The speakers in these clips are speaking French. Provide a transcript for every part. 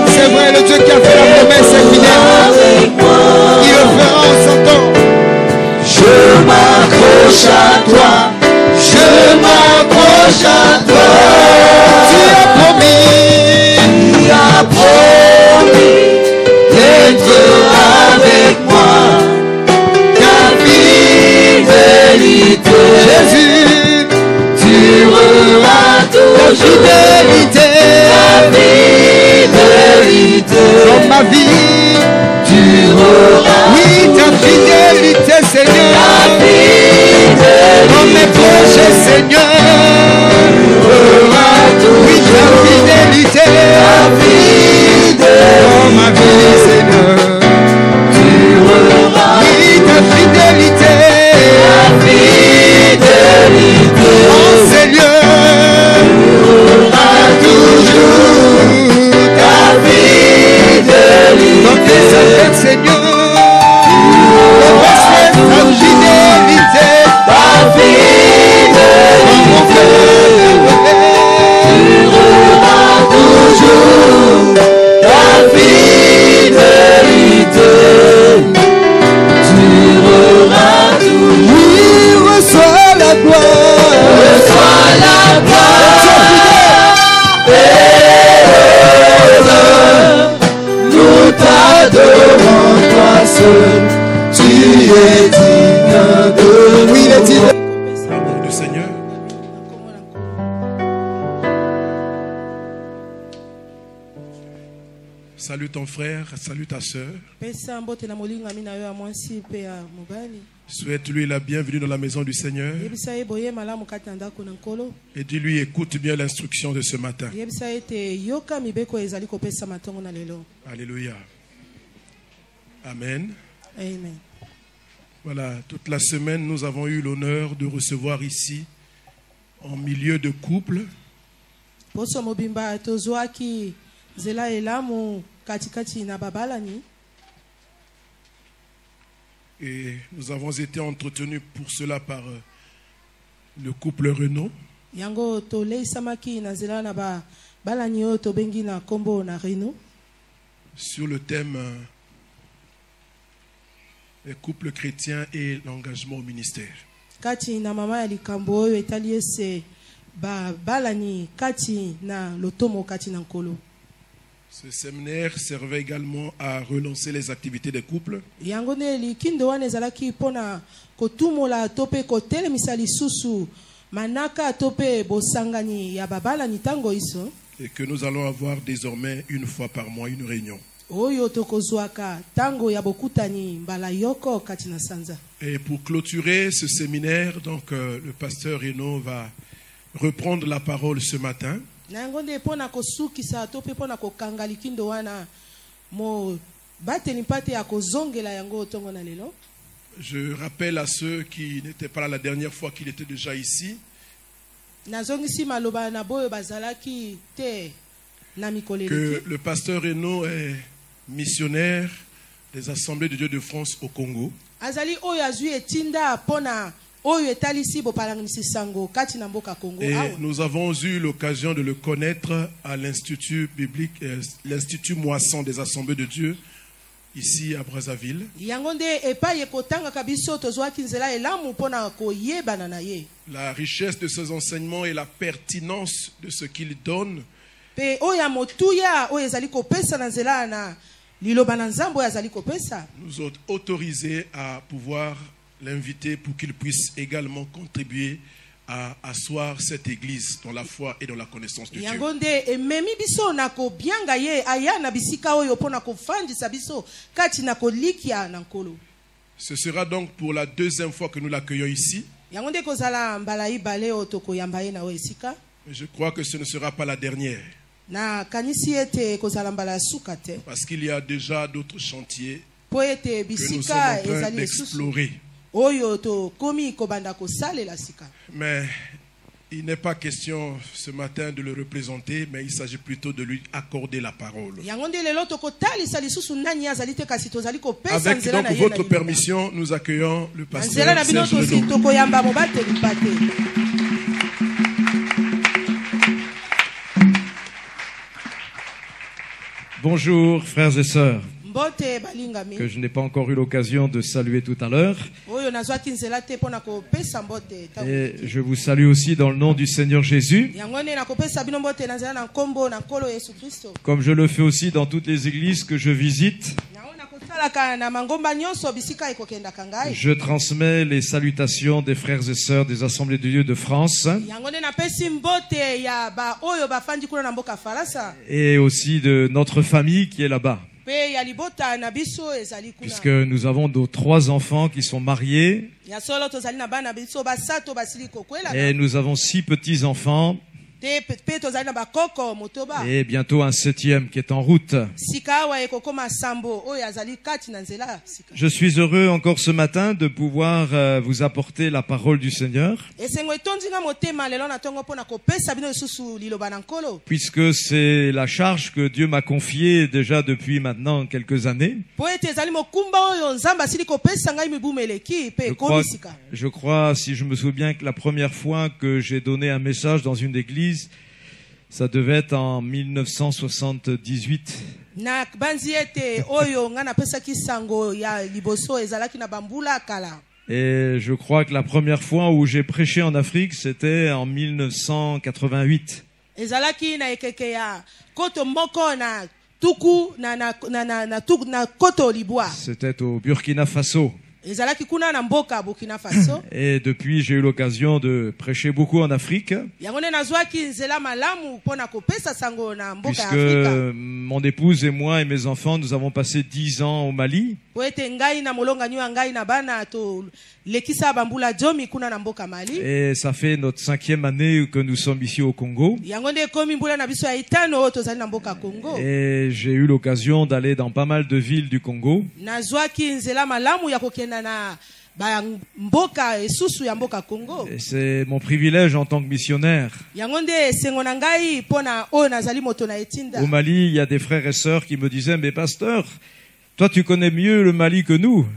C'est vrai, le Dieu qui a fait la promesse m'accroche à toi, je m'accroche à toi. Tu as promis d'être avec moi, ta fidélité. Jésus, tu auras toujours ta fidélité. Dans ma vie, tu auras. Oui, ta fidélité, Seigneur. Ta fidélité. Dans mes projets, Seigneur. Tu auras toujours. Oui, ta fidélité. Ta fidélité. Dans ma vie, Seigneur. Tu auras. Oui, ta fidélité. Ta fidélité. Oh Seigneur. Tu auras toujours. Ta fidélité. Dans tes affaires, Seigneur. Ta fidélité. Ta fidélité. Dans mon cœur. Tu auras toujours. Ta fidélité. Tu auras toujours. Oui, reçois la gloire. Reçois la gloire. Nous t'adorons, toi seul. Tu es digne de nous. Oui, il est digne. L'amour du Seigneur. Salue ton frère, salue ta soeur. Souhaite-lui la bienvenue dans la maison du Seigneur. Et dis-lui, écoute bien l'instruction de ce matin. Alléluia. Amen. Amen. Voilà, toute la semaine, nous avons eu l'honneur de recevoir ici, en milieu de couple, et nous avons été entretenus pour cela par le couple Renaud. Sur le thème les couples chrétiens et l'engagement au ministère. Ce séminaire servait également à relancer les activités des couples. Et que nous allons avoir désormais une fois par mois une réunion. Et pour clôturer ce séminaire, donc le pasteur Renaud va reprendre la parole ce matin. Je rappelle à ceux qui n'étaient pas là la dernière fois qu'il était déjà ici que le pasteur Renaud est missionnaire des Assemblées de Dieu de France au Congo. Et nous avons eu l'occasion de le connaître à l'Institut biblique, l'Institut Moisson des Assemblées de Dieu, ici à Brazzaville. La richesse de ses enseignements et la pertinence de ce qu'il donne nous ont autorisé à pouvoir l'inviter pour qu'il puisse également contribuer à asseoir cette église dans la foi et dans la connaissance de Dieu. Ce sera donc pour la deuxième fois que nous l'accueillons ici. Mais je crois que ce ne sera pas la dernière. Parce qu'il y a déjà d'autres chantiers que nous sommes en train d'explorer. Mais il n'est pas question ce matin de le représenter, mais il s'agit plutôt de lui accorder la parole. Avec donc votre permission, nous accueillons le pasteur Serge Renaud. Bonjour frères et sœurs. que je n'ai pas encore eu l'occasion de saluer tout à l'heure. Et je vous salue aussi dans le nom du Seigneur Jésus, comme je le fais aussi dans toutes les églises que je visite. Je transmets les salutations des frères et sœurs des Assemblées de Dieu de France et aussi de notre famille qui est là-bas. Puisque nous avons nos 3 enfants qui sont mariés et nous avons 6 petits-enfants et bientôt un 7e qui est en route. Je suis heureux encore ce matin de pouvoir vous apporter la parole du Seigneur, puisque c'est la charge que Dieu m'a confiée déjà depuis maintenant quelques années. Je crois, si je me souviens, que la première fois que j'ai donné un message dans une église, ça devait être en 1978. Et je crois que la première fois où j'ai prêché en Afrique, c'était en 1988. C'était au Burkina Faso. Et depuis, j'ai eu l'occasion de prêcher beaucoup en Afrique, puisque mon épouse et moi et mes enfants, nous avons passé 10 ans au Mali. Et ça fait notre 5e année que nous sommes ici au Congo. Et j'ai eu l'occasion d'aller dans pas mal de villes du Congo. Et c'est mon privilège en tant que missionnaire. Au Mali, il y a des frères et sœurs qui me disaient, mais pasteur, toi tu connais mieux le Mali que nous.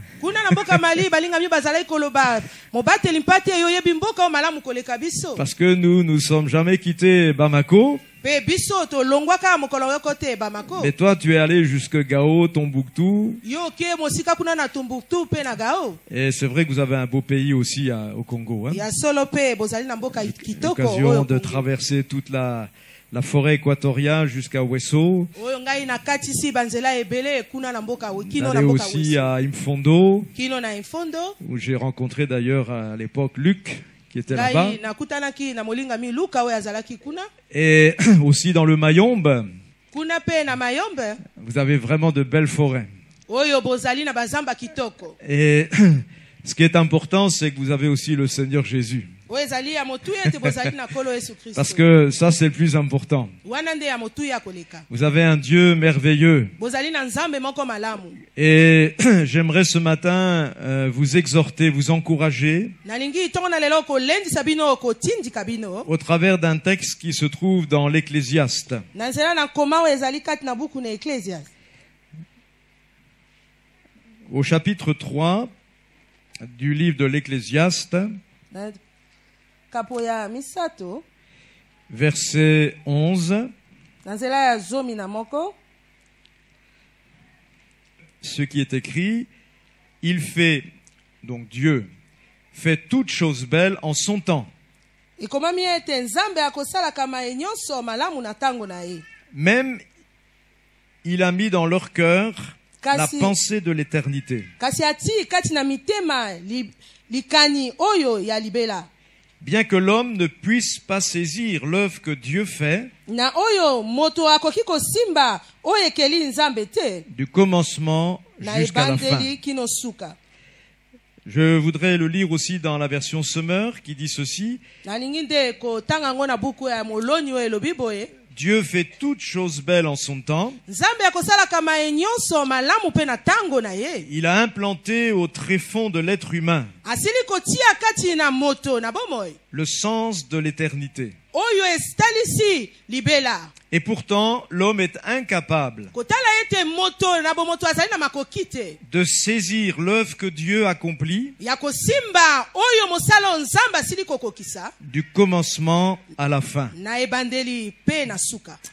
Parce que nous sommes jamais quittés Bamako. Mais toi, tu es allé jusque Gao, Tombouctou. Et c'est vrai que vous avez un beau pays aussi au Congo. L'occasion de traverser toute la forêt équatoriale jusqu'à Wesso. D'aller aussi à Imfondo, où j'ai rencontré d'ailleurs à l'époque Luc, qui était là-bas. Et aussi dans le Mayombe, vous avez vraiment de belles forêts. Et ce qui est important, c'est que vous avez aussi le Seigneur Jésus. Parce que ça, c'est le plus important. Vous avez un Dieu merveilleux. Et j'aimerais ce matin vous exhorter, vous encourager au travers d'un texte qui se trouve dans l'Ecclésiaste. Au chapitre 3 du livre de l'Ecclésiaste, verset 11. Ce qui est écrit, il fait, donc Dieu, fait toutes choses belles en son temps. Même il a mis dans leur cœur la pensée de l'éternité. Bien que l'homme ne puisse pas saisir l'œuvre que Dieu fait, du commencement jusqu'à la fin. Je voudrais le lire aussi dans la version Semeur qui dit ceci. Dieu fait toutes choses belles en son temps. Il a implanté au tréfonds de l'être humain le sens de l'éternité. Et pourtant, l'homme est incapable de saisir l'œuvre que Dieu accomplit du commencement à la fin.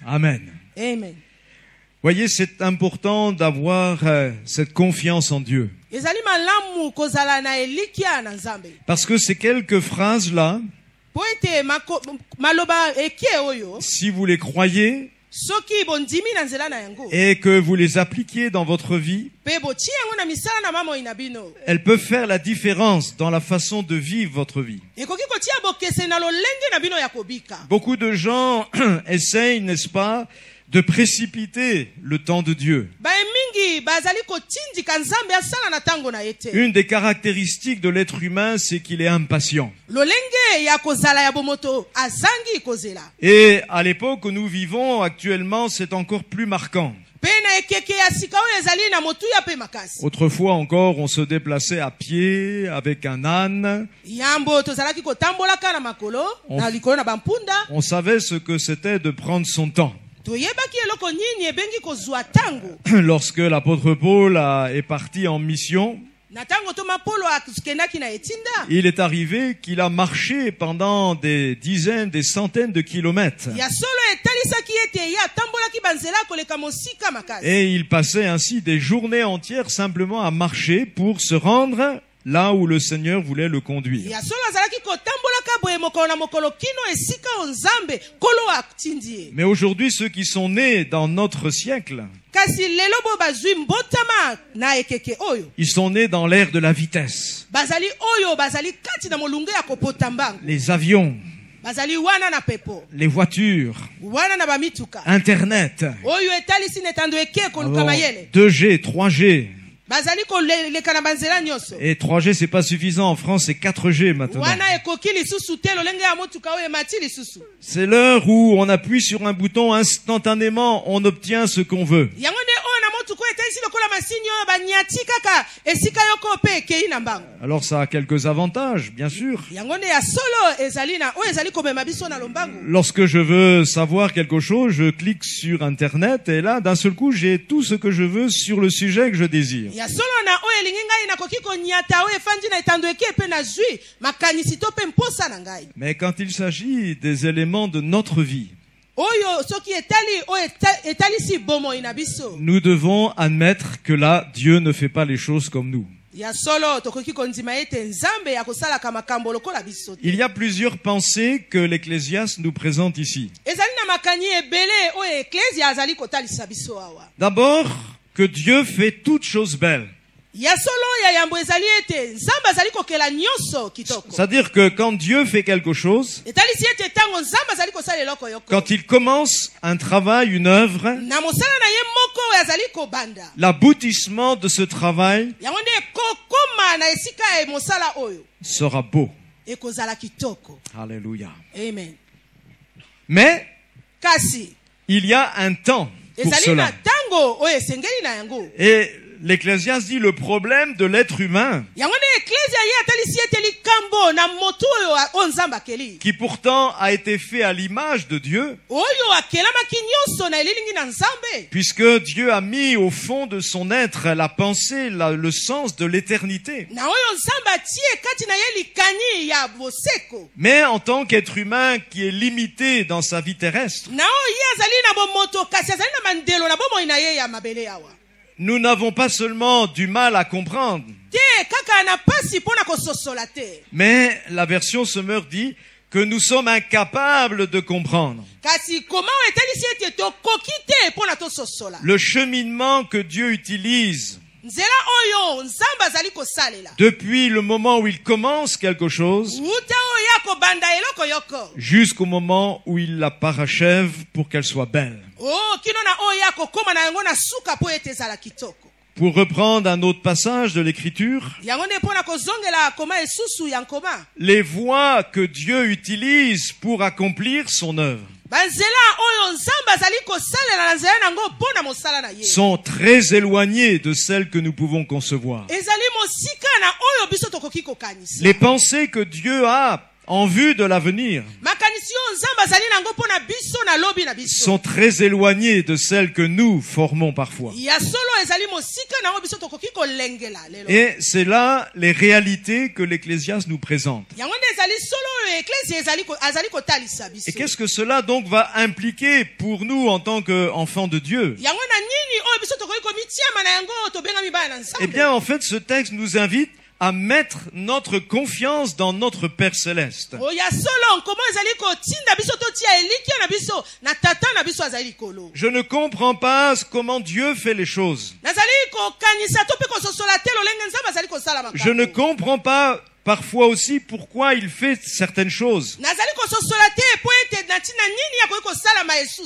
Amen. Voyez, c'est important d'avoir cette confiance en Dieu. Parce que ces quelques phrases-là, si vous les croyez et que vous les appliquiez dans votre vie, elles peuvent faire la différence dans la façon de vivre votre vie. Beaucoup de gens essayent, n'est-ce pas, de précipiter le temps de Dieu. Une des caractéristiques de l'être humain, c'est qu'il est impatient. Et à l'époque où nous vivons actuellement, c'est encore plus marquant. Autrefois encore, on se déplaçait à pied avec un âne. On savait ce que c'était de prendre son temps. Lorsque l'apôtre Paul est parti en mission, il est arrivé qu'il a marché pendant des dizaines, des centaines de kilomètres. Et il passait ainsi des journées entières simplement à marcher pour se rendre là où le Seigneur voulait le conduire. Mais aujourd'hui, ceux qui sont nés dans notre siècle, ils sont nés dans l'ère de la vitesse. Les avions, les voitures, Internet, 2G, 3G. Et 3G, c'est pas suffisant. En France, c'est 4G maintenant. C'est l'heure où on appuie sur un bouton, instantanément, on obtient ce qu'on veut. Alors ça a quelques avantages, bien sûr. Lorsque je veux savoir quelque chose, je clique sur Internet et là, d'un seul coup, j'ai tout ce que je veux sur le sujet que je désire. Mais quand il s'agit des éléments de notre vie, nous devons admettre que là, Dieu ne fait pas les choses comme nous. Il y a plusieurs pensées que l'Ecclésiaste nous présente ici. D'abord, que Dieu fait toutes choses belles. C'est-à-dire que quand Dieu fait quelque chose, quand il commence un travail, une œuvre, l'aboutissement de ce travail sera beau. Alléluia. Amen. Mais il y a un temps pour cela. Et l'Ecclésiaste dit le problème de l'être humain, qui pourtant a été fait à l'image de Dieu, puisque Dieu a mis au fond de son être la pensée, le sens de l'éternité. Mais en tant qu'être humain qui est limité dans sa vie terrestre, nous n'avons pas seulement du mal à comprendre, mais la version Semeur dit que nous sommes incapables de comprendre le cheminement que Dieu utilise depuis le moment où il commence quelque chose jusqu'au moment où il la parachève pour qu'elle soit belle. Pour reprendre un autre passage de l'Écriture, les voies que Dieu utilise pour accomplir son œuvre sont très éloignées de celles que nous pouvons concevoir. Les pensées que Dieu a en vue de l'avenir sont très éloignées de celles que nous formons parfois. Et c'est là les réalités que l'Ecclésiaste nous présente. Et qu'est-ce que cela donc va impliquer pour nous en tant qu'enfants de Dieu? Eh bien, en fait, ce texte nous invite à mettre notre confiance dans notre Père Céleste. Je ne comprends pas comment Dieu fait les choses. Je ne comprends pas parfois aussi pourquoi il fait certaines choses.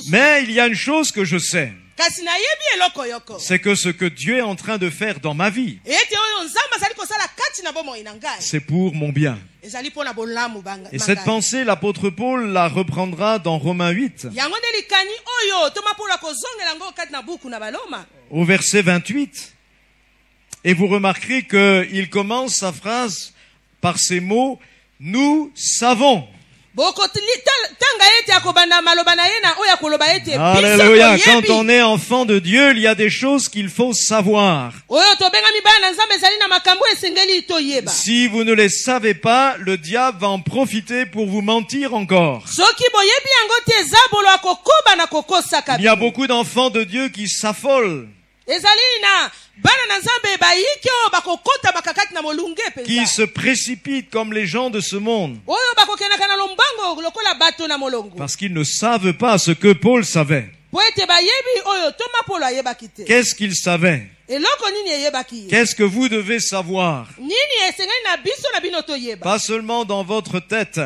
Mais il y a une chose que je sais. C'est que ce que Dieu est en train de faire dans ma vie, c'est pour mon bien. Et cette pensée, l'apôtre Paul la reprendra dans Romains 8. Au verset 28. Et vous remarquerez qu'il commence sa phrase par ces mots, nous savons. Alléluia. Quand on est enfant de Dieu, il y a des choses qu'il faut savoir. Si vous ne les savez pas, le diable va en profiter pour vous mentir encore. Il y a beaucoup d'enfants de Dieu qui s'affolent, qui se précipitent comme les gens de ce monde, parce qu'ils ne savent pas ce que Paul savait. Qu'est-ce qu'il savait? Qu'est-ce que vous devez savoir? Pas seulement dans votre tête,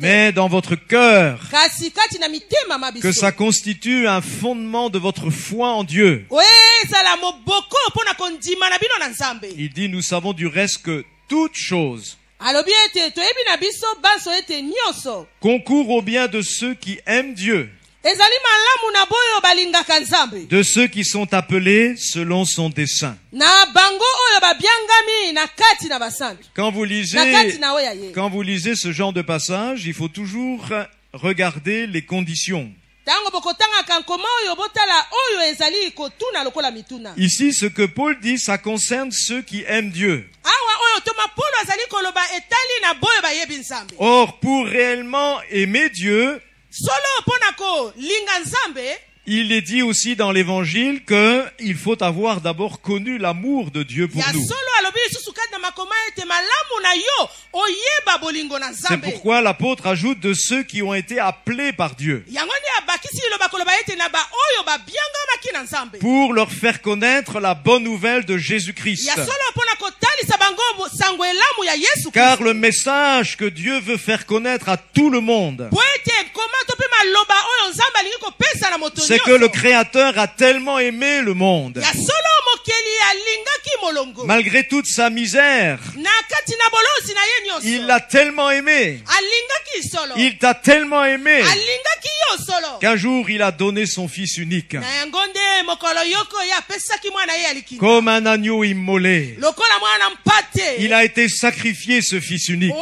mais dans votre cœur, que ça constitue un fondement de votre foi en Dieu. Il dit, nous savons du reste que toute chose concourt au bien de ceux qui aiment Dieu, de ceux qui sont appelés selon son dessein. Quand vous lisez ce genre de passage, il faut toujours regarder les conditions. Ici, ce que Paul dit, ça concerne ceux qui aiment Dieu. Or, pour réellement aimer Dieu, il est dit aussi dans l'évangile qu'il faut avoir d'abord connu l'amour de Dieu pour nous. C'est pourquoi l'apôtre ajoute de ceux qui ont été appelés par Dieu, pour leur faire connaître la bonne nouvelle de Jésus-Christ. Car le message que Dieu veut faire connaître à tout le monde, c'est que le Créateur a tellement aimé le monde, malgré toute sa misère, il l'a tellement aimé, il t'a tellement aimé, qu'un jour il a donné son Fils unique, comme un agneau immolé. Il a été sacrifié, ce Fils unique,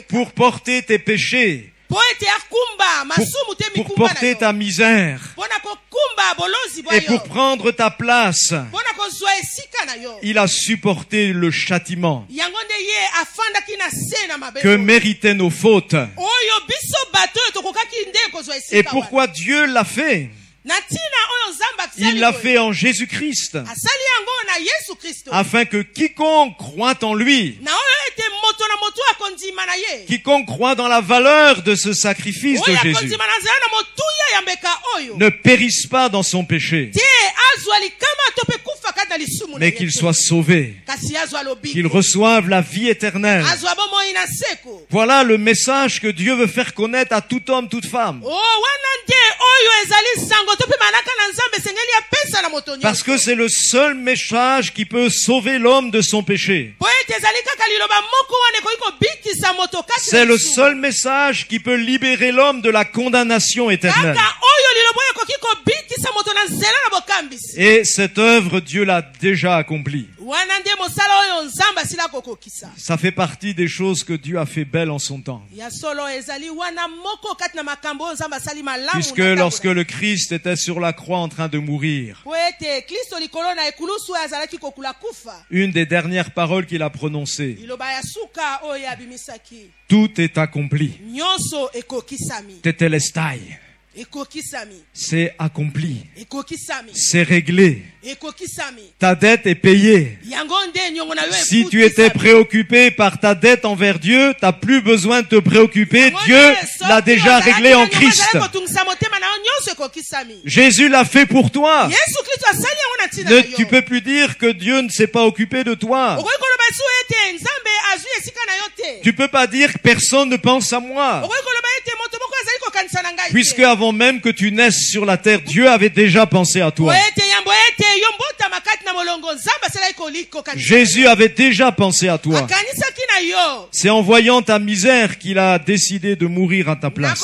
pour porter tes péchés, pour porter ta misère, et pour prendre ta place. Il a supporté le châtiment que méritaient nos fautes. Et pourquoi Dieu l'a fait? Il l'a fait en Jésus-Christ, afin que quiconque croit en lui, quiconque croit dans la valeur de ce sacrifice de Jésus, ne périsse pas dans son péché, mais qu'il soit sauvé, qu'il reçoive la vie éternelle. Voilà le message que Dieu veut faire connaître à tout homme, toute femme. Parce que c'est le seul message qui peut sauver l'homme de son péché. C'est le seul message qui peut libérer l'homme de la condamnation éternelle. Et cette œuvre, Dieu l'a déjà accomplie. Ça fait partie des choses que Dieu a fait belles en son temps. Puisque lorsque le Christ était sur la croix en train de mourir, une des dernières paroles qu'il a prononcées: tout est accompli. Tetelestai. C'est accompli. C'est réglé. Ta dette est payée. Si tu étais préoccupé par ta dette envers Dieu, tu n'as plus besoin de te préoccuper. Dieu l'a déjà réglé en Christ. Jésus l'a fait pour toi. Tu peux plus dire que Dieu ne s'est pas occupé de toi. Tu peux pas dire que personne ne pense à moi. Puisque avant même que tu naisses sur la terre, Dieu avait déjà pensé à toi. Jésus avait déjà pensé à toi. C'est en voyant ta misère qu'il a décidé de mourir à ta place.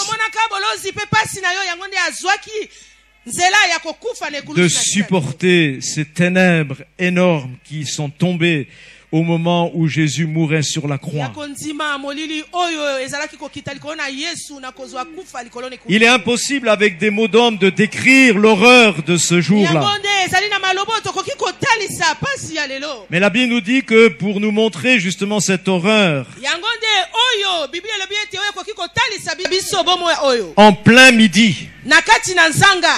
De supporter ces ténèbres énormes qui sont tombées au moment où Jésus mourait sur la croix. Il est impossible avec des mots d'homme de décrire l'horreur de ce jour-là. Mais la Bible nous dit que pour nous montrer justement cette horreur, en plein midi,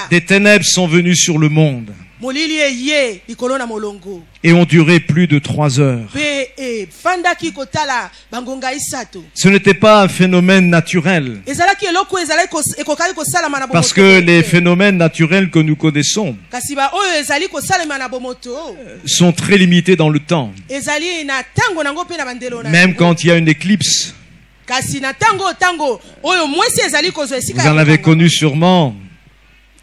des ténèbres sont venues sur le monde et ont duré plus de 3 heures. Ce n'était pas un phénomène naturel. Parce que les phénomènes naturels que nous connaissons sont très limités dans le temps. Même quand il y a une éclipse. Vous en avez connu sûrement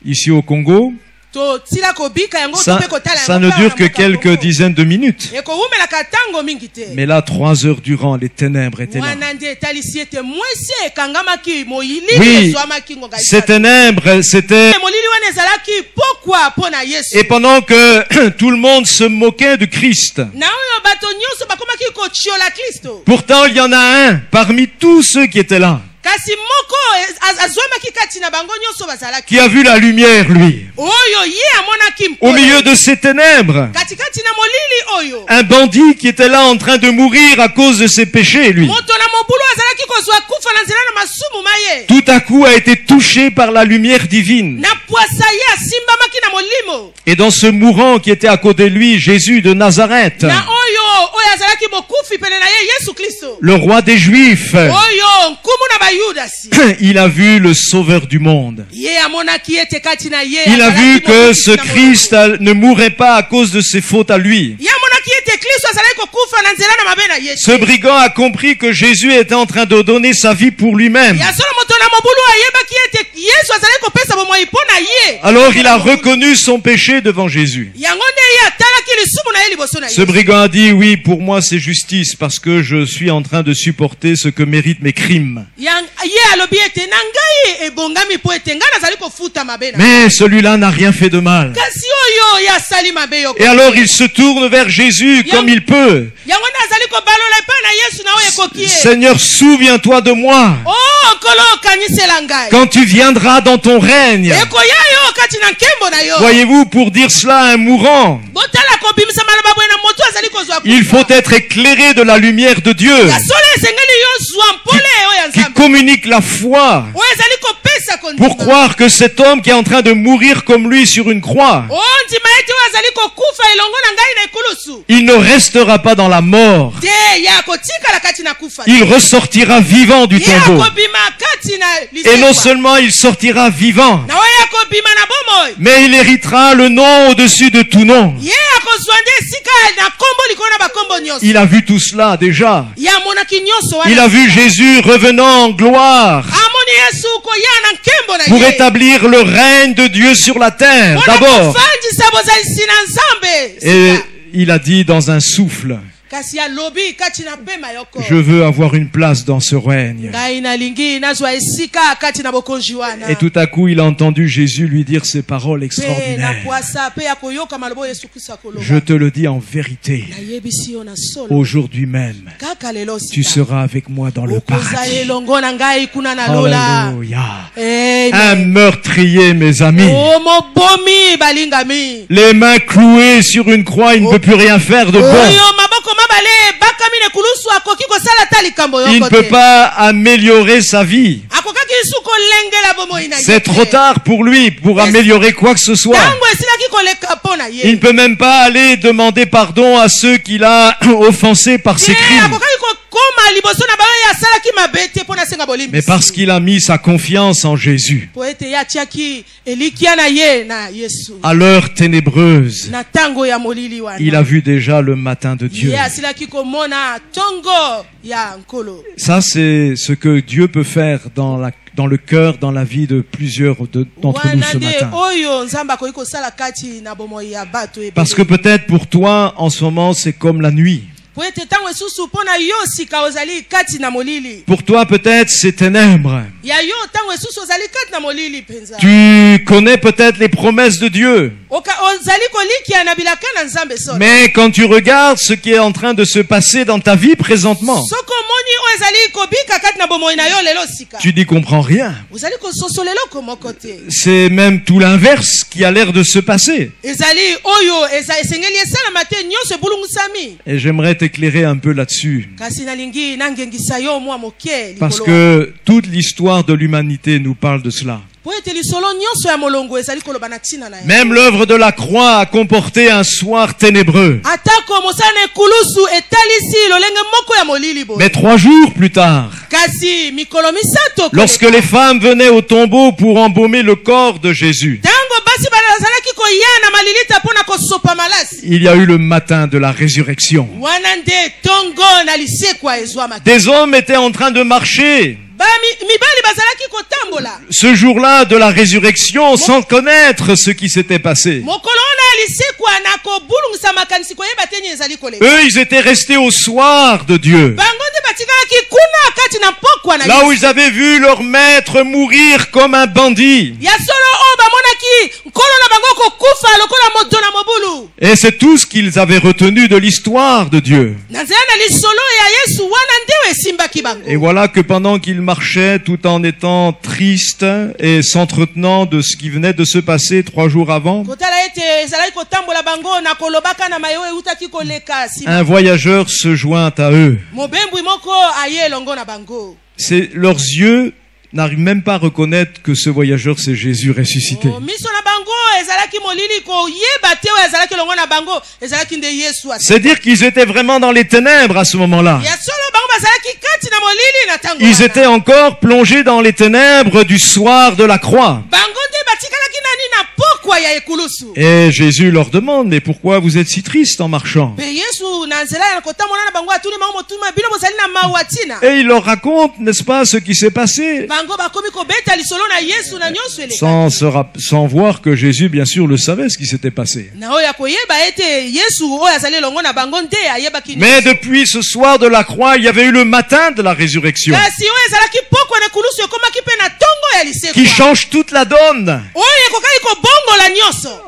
ici au Congo. Ça ne dure que quelques dizaines de minutes. Mais là, 3 heures durant, les ténèbres étaient là. Oui, ces ténèbres, c'était... Et pendant que tout le monde se moquait de Christ, pourtant il y en a un parmi tous ceux qui étaient là qui a vu la lumière, lui. Au milieu de ces ténèbres, un bandit qui était là en train de mourir à cause de ses péchés, lui, tout à coup a été touché par la lumière divine. Et dans ce mourant qui était à côté de lui, Jésus de Nazareth, le roi des Juifs, il a vu le sauveur du monde. Il a vu que ce Christ ne mourrait pas à cause de ses fautes à lui. Ce brigand a compris que Jésus était en train de donner sa vie pour lui-même. Alors il a reconnu son péché devant Jésus. Ce brigand a dit: oui, pour moi c'est justice parce que je suis en train de supporter ce que méritent mes crimes. Mais celui-là n'a rien fait de mal. Et alors il se tourne vers Jésus comme il peut. Seigneur, souviens-toi de moi quand tu viendras dans ton règne. Voyez-vous, pour dire cela à un mourant, il faut être éclairé de la lumière de Dieu qui communique la foi pour croire que cet homme qui est en train de mourir comme lui sur une croix, il ne restera pas dans la mort. Il ressortira vivant du tombeau. Et non seulement il sortira vivant, mais il héritera le nom au-dessus de tout nom. Il a vu tout cela déjà. Il a vu Jésus revenant en gloire pour établir le règne de Dieu sur la terre d'abord. Et il a dit dans un souffle: Je veux avoir une place dans ce règne. Et tout à coup, il a entendu Jésus lui dire ces paroles extraordinaires. Je te le dis en vérité. Aujourd'hui même, tu seras avec moi dans le paradis. Alléluia. Un meurtrier, mes amis. Les mains clouées sur une croix, il ne peut plus rien faire de bon. Il ne peut pas améliorer sa vie. C'est trop tard pour lui pour améliorer quoi que ce soit. Il ne peut même pas aller demander pardon à ceux qu'il a offensés par ses crimes. Mais parce qu'il a mis sa confiance en Jésus. À l'heure ténébreuse, il a vu déjà le matin de Dieu. Ça, c'est ce que Dieu peut faire dans le cœur, dans la vie de plusieurs d'entre nous ce matin. Parce que peut-être pour toi, en ce moment, c'est comme la nuit. Pour toi, peut-être, c'est ténèbres. Tu connais peut-être les promesses de Dieu. Mais quand tu regardes ce qui est en train de se passer dans ta vie présentement, tu n'y comprends rien. C'est même tout l'inverse qui a l'air de se passer. Et j'aimerais t'éclairer un peu là-dessus. Parce que toute l'histoire de l'humanité nous parle de cela. Même l'œuvre de la croix a comporté un soir ténébreux. Mais 3 jours plus tard, lorsque les femmes venaient au tombeau pour embaumer le corps de Jésus, il y a eu le matin de la résurrection. Des hommes étaient en train de marcher ce jour-là de la résurrection sans connaître ce qui s'était passé. Eux, ils étaient restés au soir de Dieu. Là où ils avaient vu leur maître mourir comme un bandit. Et c'est tout ce qu'ils avaient retenu de l'histoire de Dieu. Et voilà que pendant qu'ils marchaient tout en étant tristes et s'entretenant de ce qui venait de se passer 3 jours avant, un voyageur se joint à eux. C'est leurs yeux n'arrivent même pas à reconnaître que ce voyageur c'est Jésus ressuscité. C'est dire qu'ils étaient vraiment dans les ténèbres à ce moment-là. Ils étaient encore plongés dans les ténèbres du soir de la croix. Et Jésus leur demande, mais pourquoi vous êtes si tristes en marchant? Et il leur raconte, n'est-ce pas, ce qui s'est passé, sans voir que Jésus, bien sûr, le savait ce qui s'était passé. Mais depuis ce soir de la croix, il y avait eu le matin de la résurrection qui change toute la donne.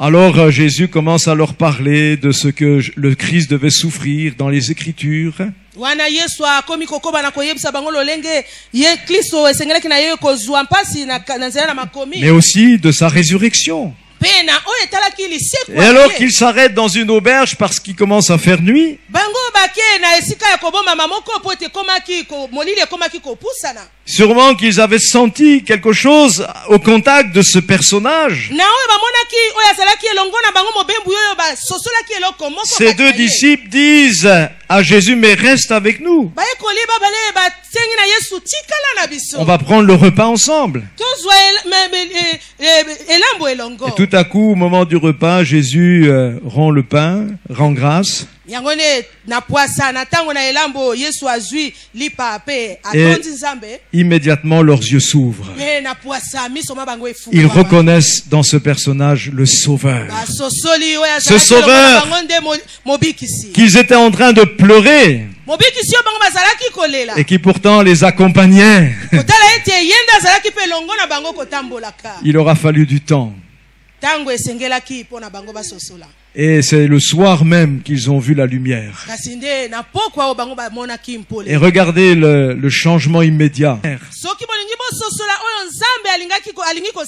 Alors Jésus commence à leur parler de ce que le Christ devait souffrir dans les Écritures. Mais aussi de sa résurrection. Et alors qu'il s'arrête dans une auberge parce qu'il commence à faire nuit, sûrement qu'ils avaient senti quelque chose au contact de ce personnage. Ces 2 disciples disent à Jésus, mais reste avec nous. On va prendre le repas ensemble. Et tout à coup, au moment du repas, Jésus rend le pain, rend grâce. immédiatement leurs yeux s'ouvrent. Ils reconnaissent dans ce personnage le Sauveur. Ce Sauveur qu'ils étaient en train de pleurer et qui pourtant les accompagnait. Il aura fallu du temps. Et c'est le soir même qu'ils ont vu la lumière. Et regardez le changement immédiat.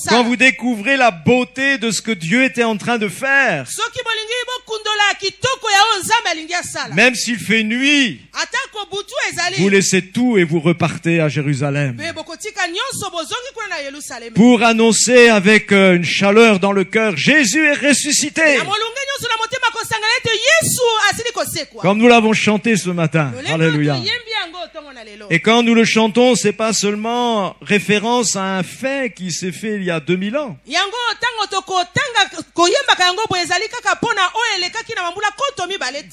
Quand vous découvrez la beauté de ce que Dieu était en train de faire, même s'il fait nuit, vous laissez tout et vous repartez à Jérusalem pour annoncer avec une chaleur dans le cœur, Jésus est ressuscité. Comme nous l'avons chanté ce matin. Alléluia. Et quand nous le chantons, c'est pas seulement référence à un fait qui s'est fait il y a 2000 ans.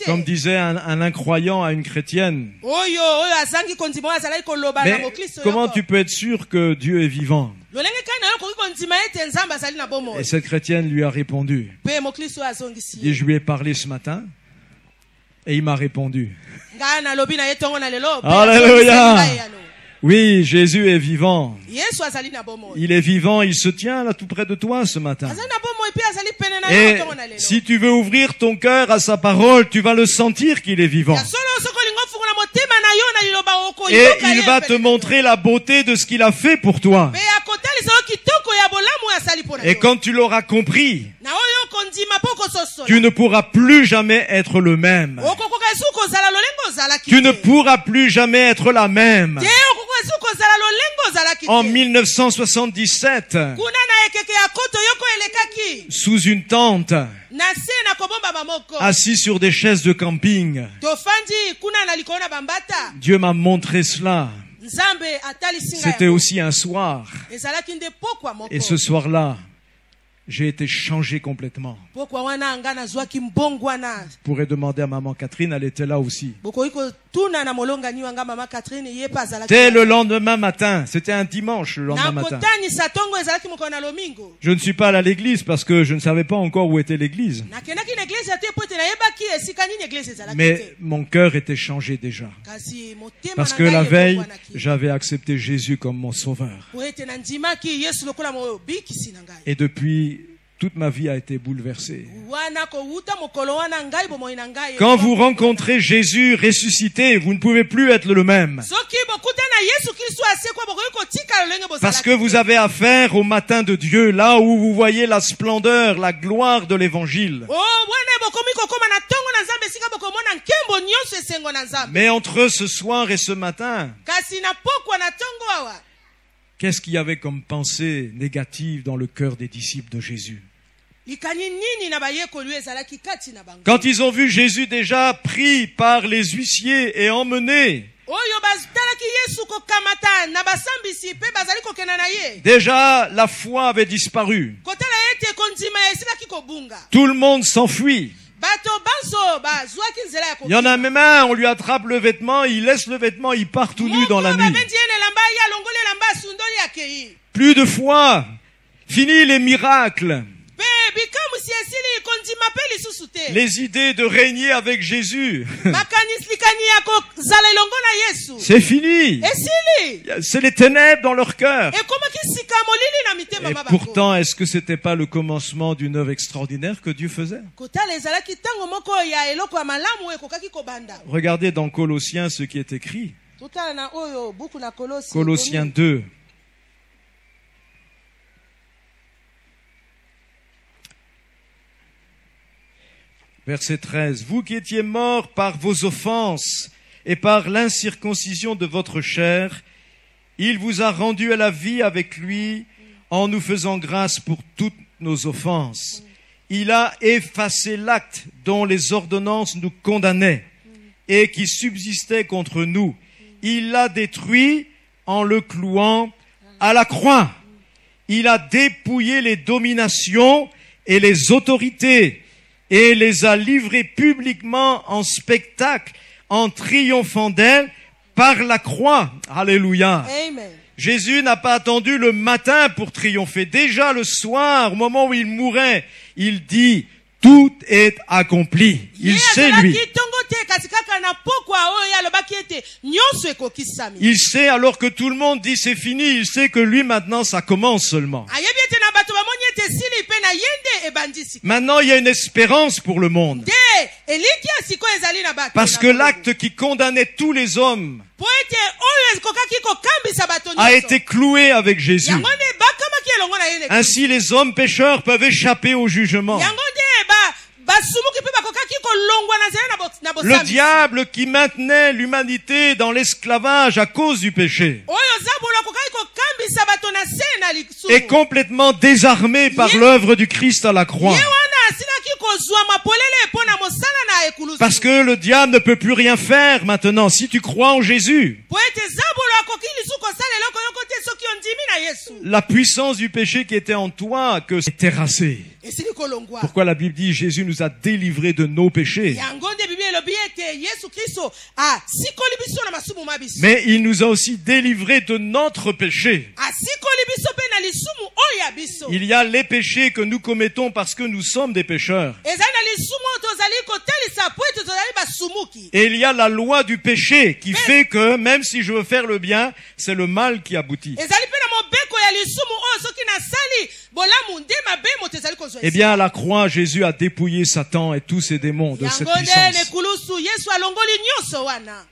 Comme disait un incroyant à une chrétienne. Mais comment tu peux être sûr que Dieu est vivant? Et cette chrétienne lui a répondu. Et je lui ai parlé ce matin. Et il m'a répondu. Alléluia. Oui, Jésus est vivant. Il est vivant, il se tient là tout près de toi ce matin. Et si tu veux ouvrir ton cœur à sa parole, tu vas le sentir qu'il est vivant. Et il va te montrer la beauté de ce qu'il a fait pour toi. Et quand tu l'auras compris, tu ne pourras plus jamais être le même. Tu ne pourras plus jamais être la même. En 1977, sous une tente, assis sur des chaises de camping, Dieu m'a montré cela. C'était aussi un soir. Et ce soir-là, j'ai été changé complètement. Vous pourrez demander à maman Catherine, elle était là aussi. Dès le lendemain matin, c'était un dimanche le lendemain matin. Je ne suis pas allé à l'église parce que je ne savais pas encore où était l'église. Mais mon cœur était changé déjà. Parce que la veille, j'avais accepté Jésus comme mon sauveur. Et depuis, toute ma vie a été bouleversée. Quand vous rencontrez Jésus ressuscité, vous ne pouvez plus être le même. Parce que vous avez affaire au matin de Dieu, là où vous voyez la splendeur, la gloire de l'évangile. Mais entre ce soir et ce matin, qu'est-ce qu'il y avait comme pensée négative dans le cœur des disciples de Jésus? Quand ils ont vu Jésus déjà pris par les huissiers et emmené, déjà la foi avait disparu. Tout le monde s'enfuit. Il y en a même un, on lui attrape le vêtement, il laisse le vêtement, il part tout nu dans la nuit. Plus de foi. Fini les miracles. Les idées de régner avec Jésus. C'est fini. C'est les ténèbres dans leur cœur. Et pourtant, est-ce que c'était pas le commencement d'une œuvre extraordinaire que Dieu faisait? Regardez dans Colossiens ce qui est écrit. Colossiens 2. Verset 13. Vous qui étiez morts par vos offenses et par l'incirconcision de votre chair, il vous a rendus à la vie avec lui en nous faisant grâce pour toutes nos offenses. Il a effacé l'acte dont les ordonnances nous condamnaient et qui subsistait contre nous. Il l'a détruit en le clouant à la croix. Il a dépouillé les dominations et les autorités et les a livrés publiquement en spectacle, en triomphant d'elle par la croix. Alléluia. Amen. Jésus n'a pas attendu le matin pour triompher. Déjà le soir, au moment où il mourait, il dit, tout est accompli. Il sait, lui. Il sait, alors que tout le monde dit c'est fini, il sait que lui maintenant ça commence seulement. Maintenant il y a une espérance pour le monde. Parce que l'acte qui condamnait tous les hommes a été cloué avec Jésus. Ainsi les hommes pécheurs peuvent échapper au jugement. Le diable qui maintenait l'humanité dans l'esclavage à cause du péché est complètement désarmé par l'œuvre du Christ à la croix. Parce que le diable ne peut plus rien faire maintenant si tu crois en Jésus. La puissance du péché qui était en toi est terrassée. Pourquoi la Bible dit Jésus nous a délivrés de nos péchés. Mais il nous a aussi délivrés de notre péché. Il y a les péchés que nous commettons parce que nous sommes des pécheurs. Et il y a la loi du péché qui fait que même si je veux faire le bien, c'est le mal qui aboutit. Eh bien, à la croix, Jésus a dépouillé Satan et tous ses démons de cette puissance.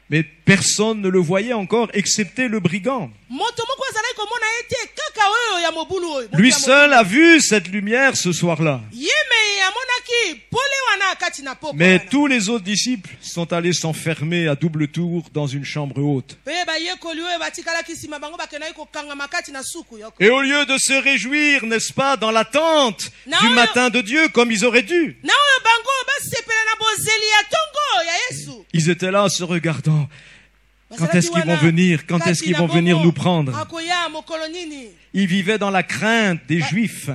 Mais personne ne le voyait encore, excepté le brigand. Lui seul a vu cette lumière ce soir-là. Mais tous les autres disciples sont allés s'enfermer à double tour dans une chambre haute. Et au lieu de se réjouir, n'est-ce pas, dans l'attente du matin de Dieu, comme ils auraient dû, ils étaient là se regardant. Quand est-ce qu'ils vont venir? Quand est-ce qu'ils vont venir nous prendre? Ils vivaient dans la crainte des Juifs.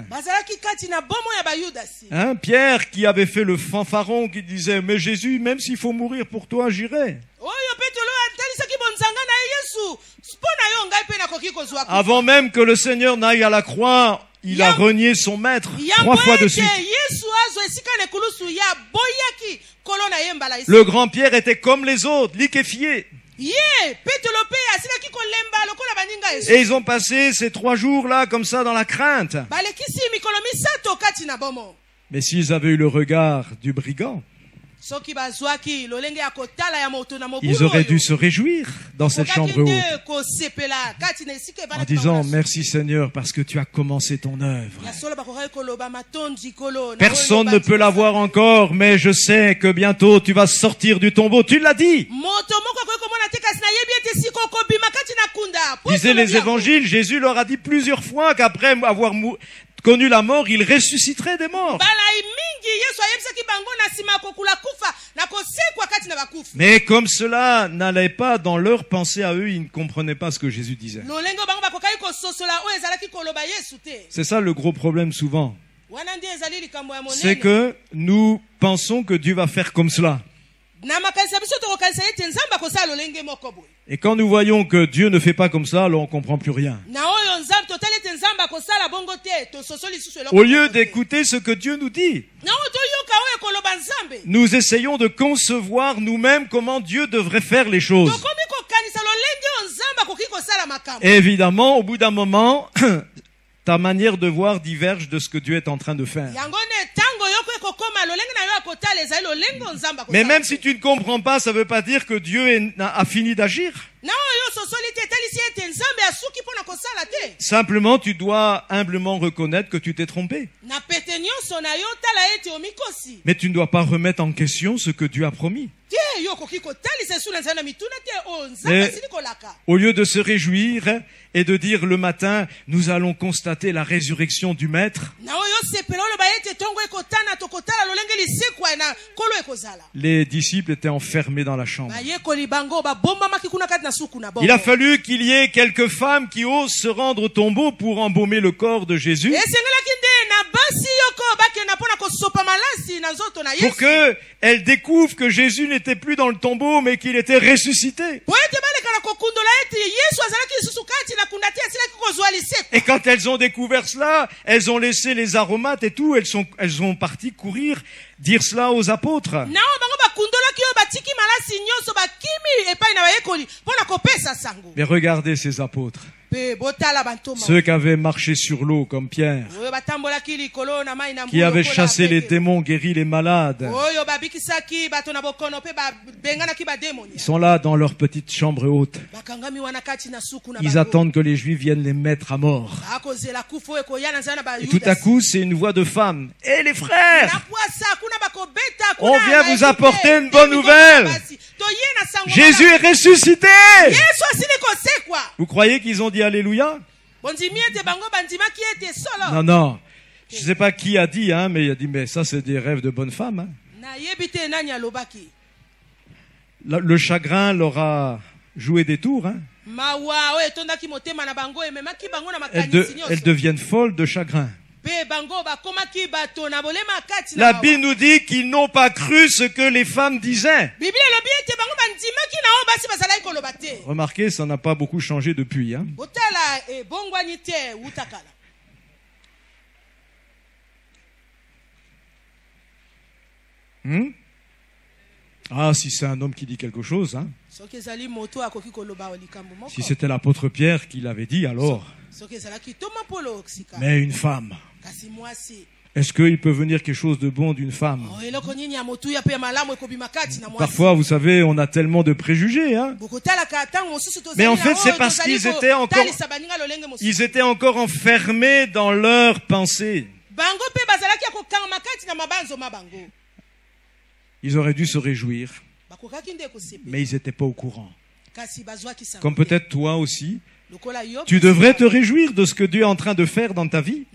Hein, Pierre qui avait fait le fanfaron qui disait, mais Jésus, même s'il faut mourir pour toi, j'irai. Avant même que le Seigneur n'aille à la croix, il a renié son maître 3 fois de suite. Le grand Pierre était comme les autres, liquéfié. Et ils ont passé ces 3 jours-là comme ça dans la crainte. Mais s'ils avaient eu le regard du brigand, ils auraient dû se réjouir dans cette chambre haute en disant merci Seigneur parce que tu as commencé ton œuvre. Personne ne peut la voir encore, mais je sais que bientôt tu vas sortir du tombeau. Tu l'as dit. Disaient les évangiles, Jésus leur a dit plusieurs fois qu'après avoir connu la mort, il ressusciterait des morts. Mais comme cela n'allait pas dans leur pensée à eux, ils ne comprenaient pas ce que Jésus disait. C'est ça le gros problème souvent. C'est que nous pensons que Dieu va faire comme cela. Et quand nous voyons que Dieu ne fait pas comme ça, alors on ne comprend plus rien. Au lieu d'écouter ce que Dieu nous dit, nous essayons de concevoir nous-mêmes comment Dieu devrait faire les choses. Et évidemment, au bout d'un moment, ta manière de voir diverge de ce que Dieu est en train de faire. Mais même si tu ne comprends pas, ça ne veut pas dire que Dieu a fini d'agir. Simplement, tu dois humblement reconnaître que tu t'es trompé. Mais tu ne dois pas remettre en question ce que Dieu a promis. Mais au lieu de se réjouir et de dire le matin, nous allons constater la résurrection du Maître, les disciples étaient enfermés dans la chambre. Il a fallu qu'il y ait quelques femmes qui osent se rendre au tombeau pour embaumer le corps de Jésus, pour qu'elles découvrent que Jésus n'était plus dans le tombeau mais qu'il était ressuscité. Et quand elles ont découvert cela, elles ont laissé les aromates et tout, elles sont parties courir dire cela aux apôtres. Mais regardez ces apôtres, ceux qui avaient marché sur l'eau comme Pierre, qui avaient chassé les démons, guéri les malades. Ils sont là dans leur petite chambre haute. Ils attendent que les Juifs viennent les mettre à mort. Et tout à coup, c'est une voix de femme. « Eh les frères, on vient vous apporter une bonne nouvelle. Jésus est ressuscité. » Vous croyez qu'ils ont dit Alléluia? Non, non. Je ne sais pas qui a dit, hein, mais il a dit, mais ça c'est des rêves de bonne femme. Hein. Le chagrin leur a joué des tours. Hein. Elles deviennent folles de chagrin. La Bible nous dit qu'ils n'ont pas cru ce que les femmes disaient. Remarquez, ça n'a pas beaucoup changé depuis. Hein. Ah, si c'est un homme qui dit quelque chose, hein. Si c'était l'apôtre Pierre qui l'avait dit, alors. Mais une femme. Est-ce qu'il peut venir quelque chose de bon d'une femme? Parfois, vous savez, on a tellement de préjugés. Hein. Mais en fait, c'est parce qu'ils étaient encore enfermés dans leurs pensées. Ils auraient dû se réjouir, mais ils n'étaient pas au courant. Comme peut-être toi aussi, tu devrais te réjouir de ce que Dieu est en train de faire dans ta vie.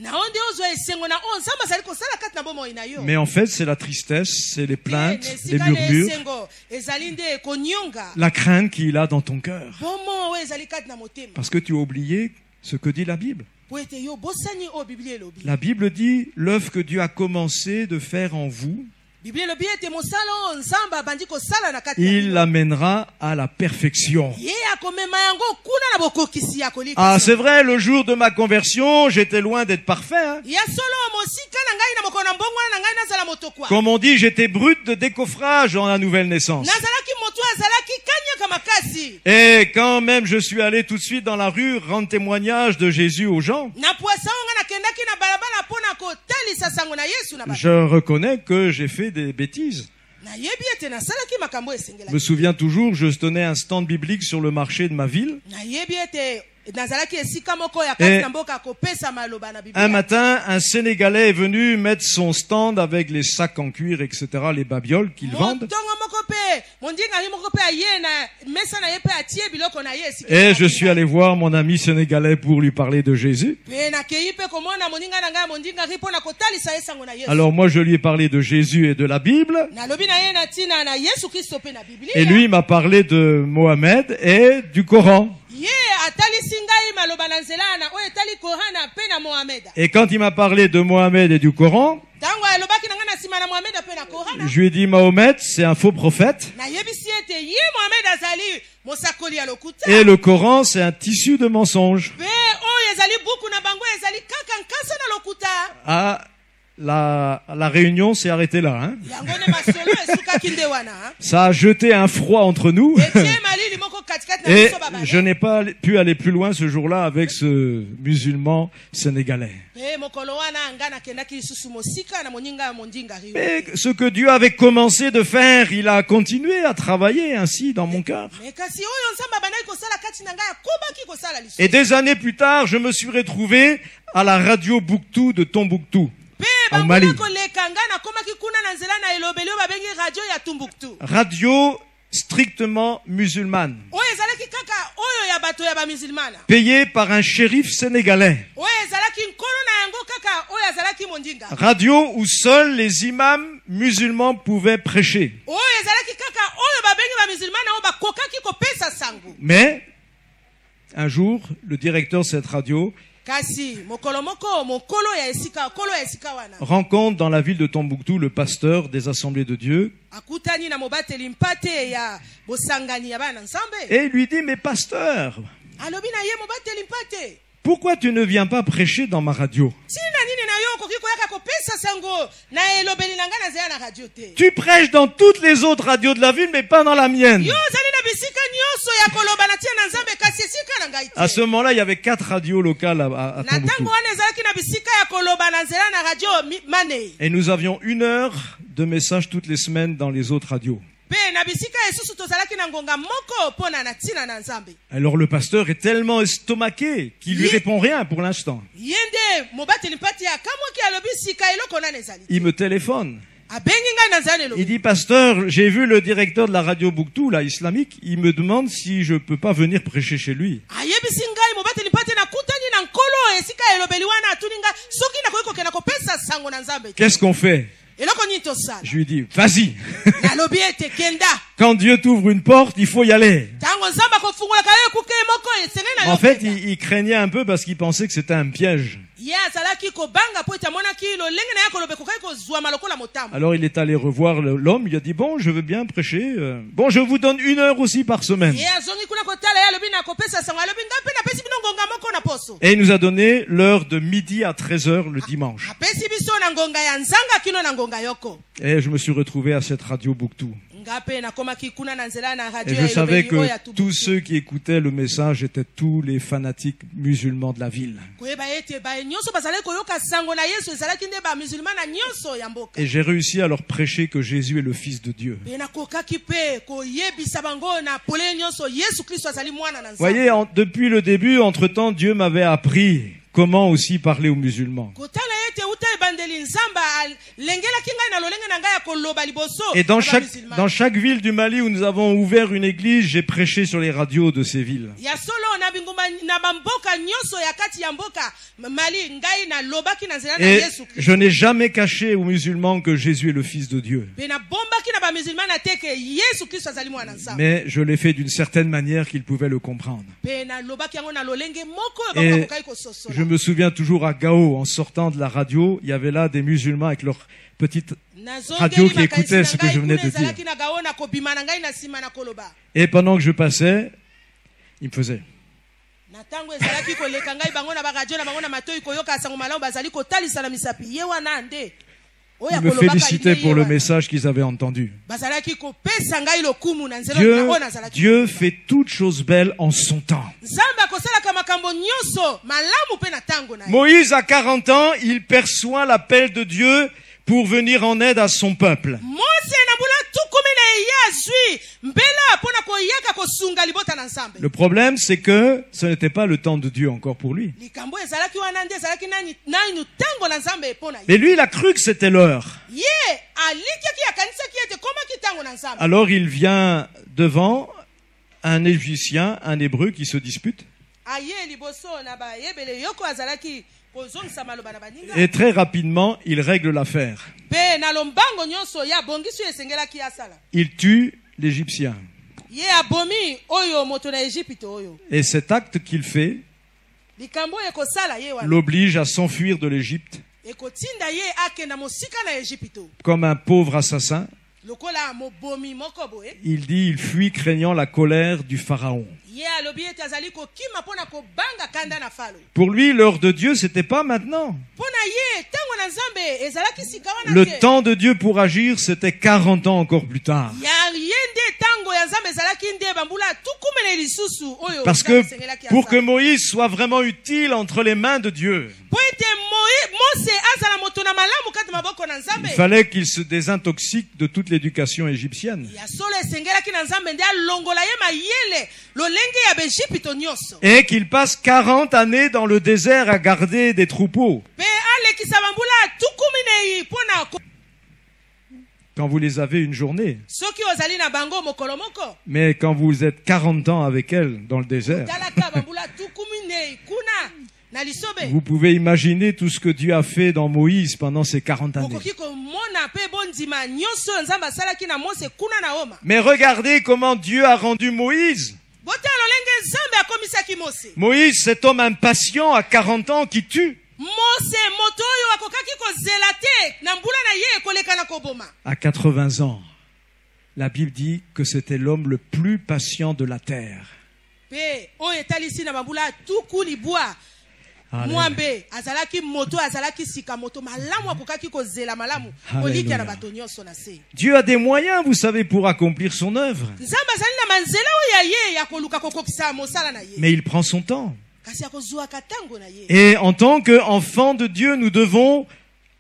Mais en fait, c'est la tristesse, c'est les plaintes, les murmures, la crainte qu'il a dans ton cœur. Parce que tu as oublié ce que dit la Bible. La Bible dit, l'œuvre que Dieu a commencé de faire en vous, il l'amènera à la perfection. Ah, c'est vrai, le jour de ma conversion, j'étais loin d'être parfait. Hein. Comme on dit, j'étais brut de décoffrage dans la nouvelle naissance. Et quand même je suis allé tout de suite dans la rue rendre témoignage de Jésus aux gens, je reconnais que j'ai fait des bêtises. Je me souviens toujours, je tenais un stand biblique sur le marché de ma ville. Et un matin, un Sénégalais est venu mettre son stand avec les sacs en cuir, etc., les babioles qu'ils vendent. Et je suis allé voir mon ami sénégalais pour lui parler de Jésus. Alors moi, je lui ai parlé de Jésus et de la Bible. Et lui m'a parlé de Mohamed et du Coran. Et quand il m'a parlé de Mohamed et du Coran, je lui ai dit, Mohamed, c'est un faux prophète. Et le Coran, c'est un tissu de mensonges. Ah, la réunion s'est arrêtée là. Hein. Ça a jeté un froid entre nous. Et je n'ai pas pu aller plus loin ce jour-là avec ce musulman sénégalais. Mais ce que Dieu avait commencé de faire, il a continué à travailler ainsi dans mon cœur. Et des années plus tard, je me suis retrouvé à la radio Bouktou de Tombouctou. au Mali. Radio strictement musulmane, payée par un shérif sénégalais. Radio où seuls les imams musulmans pouvaient prêcher. Mais un jour, le directeur de cette radio rencontre dans la ville de Tombouctou le pasteur des Assemblées de Dieu et il lui dit: mais pasteur, pourquoi tu ne viens pas prêcher dans ma radio? Tu prêches dans toutes les autres radios de la ville, mais pas dans la mienne. À ce moment-là, il y avait 4 radios locales à Tombouctou. Et nous avions 1 heure de messages toutes les semaines dans les autres radios. Alors le pasteur est tellement estomaqué qu'il lui répond rien pour l'instant. Il me téléphone. Il dit: pasteur, j'ai vu le directeur de la radio Bouktou, la islamique, il me demande si je peux pas venir prêcher chez lui. Qu'est-ce qu'on fait? Je lui dis: vas-y. Quand Dieu t'ouvre une porte, il faut y aller. En fait, il craignait un peu parce qu'il pensait que c'était un piège. Alors il est allé revoir l'homme, il a dit: bon, je veux bien prêcher. Bon, je vous donne 1 heure aussi par semaine. Et il nous a donné l'heure de midi à 13h le dimanche. Et je me suis retrouvé à cette radio Bouktou. Et je savais que tous ceux qui écoutaient le message étaient tous les fanatiques musulmans de la ville. Et j'ai réussi à leur prêcher que Jésus est le Fils de Dieu. Voyez, depuis le début, entre-temps, Dieu m'avait appris comment aussi parler aux musulmans. Et dans chaque ville du Mali où nous avons ouvert une église, j'ai prêché sur les radios de ces villes. Et je n'ai jamais caché aux musulmans que Jésus est le Fils de Dieu. Mais je l'ai fait d'une certaine manière qu'ils pouvaient le comprendre. Et je me souviens toujours à Gao, en sortant de la radio, il y avait là des musulmans avec leur petite radio qui écoutaient ce que je venais de dire. Et pendant que je passais, il me faisait. Ils me félicitaient pour le message qu'ils avaient entendu. Dieu fait toutes choses belles en son temps. Moïse a 40 ans, il perçoit l'appel de Dieu pour venir en aide à son peuple. Le problème, c'est que ce n'était pas le temps de Dieu encore pour lui. Mais lui, il a cru que c'était l'heure. Alors il vient devant un Égyptien, un Hébreu qui se dispute. Et très rapidement, il règle l'affaire. Il tue l'Égyptien. Et cet acte qu'il fait l'oblige à s'enfuir de l'Égypte comme un pauvre assassin. Il dit il fuit craignant la colère du pharaon. Pour lui, l'heure de Dieu, c'était pas maintenant. Le temps de Dieu pour agir, c'était 40 ans encore plus tard. Parce que pour que Moïse soit vraiment utile entre les mains de Dieu, il fallait qu'il se désintoxique de toute l'éducation égyptienne. Et qu'il passe 40 années dans le désert à garder des troupeaux. Quand vous les avez une journée. Mais quand vous êtes 40 ans avec elles dans le désert, vous pouvez imaginer tout ce que Dieu a fait dans Moïse pendant ces 40 années. Mais regardez comment Dieu a rendu Moïse. Moïse, cet homme impatient à 40 ans qui tue. À 80 ans, la Bible dit que c'était l'homme le plus patient de la terre. Dieu a des moyens, vous savez, pour accomplir son œuvre. Mais il prend son temps. Et en tant qu'enfants de Dieu, nous devons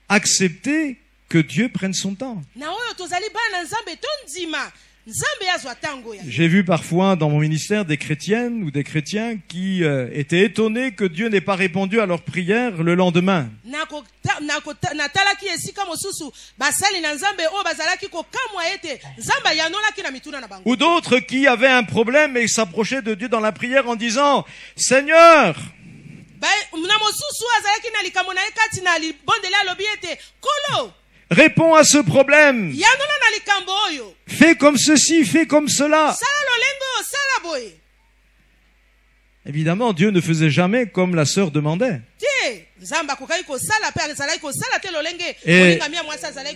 accepter que Dieu prenne son temps. J'ai vu parfois dans mon ministère des chrétiennes ou des chrétiens qui étaient étonnés que Dieu n'ait pas répondu à leurs prières le lendemain. Ou d'autres qui avaient un problème et s'approchaient de Dieu dans la prière en disant « Seigneur !» Réponds à ce problème. Fais comme ceci, fais comme cela. Évidemment, Dieu ne faisait jamais comme la sœur demandait. Et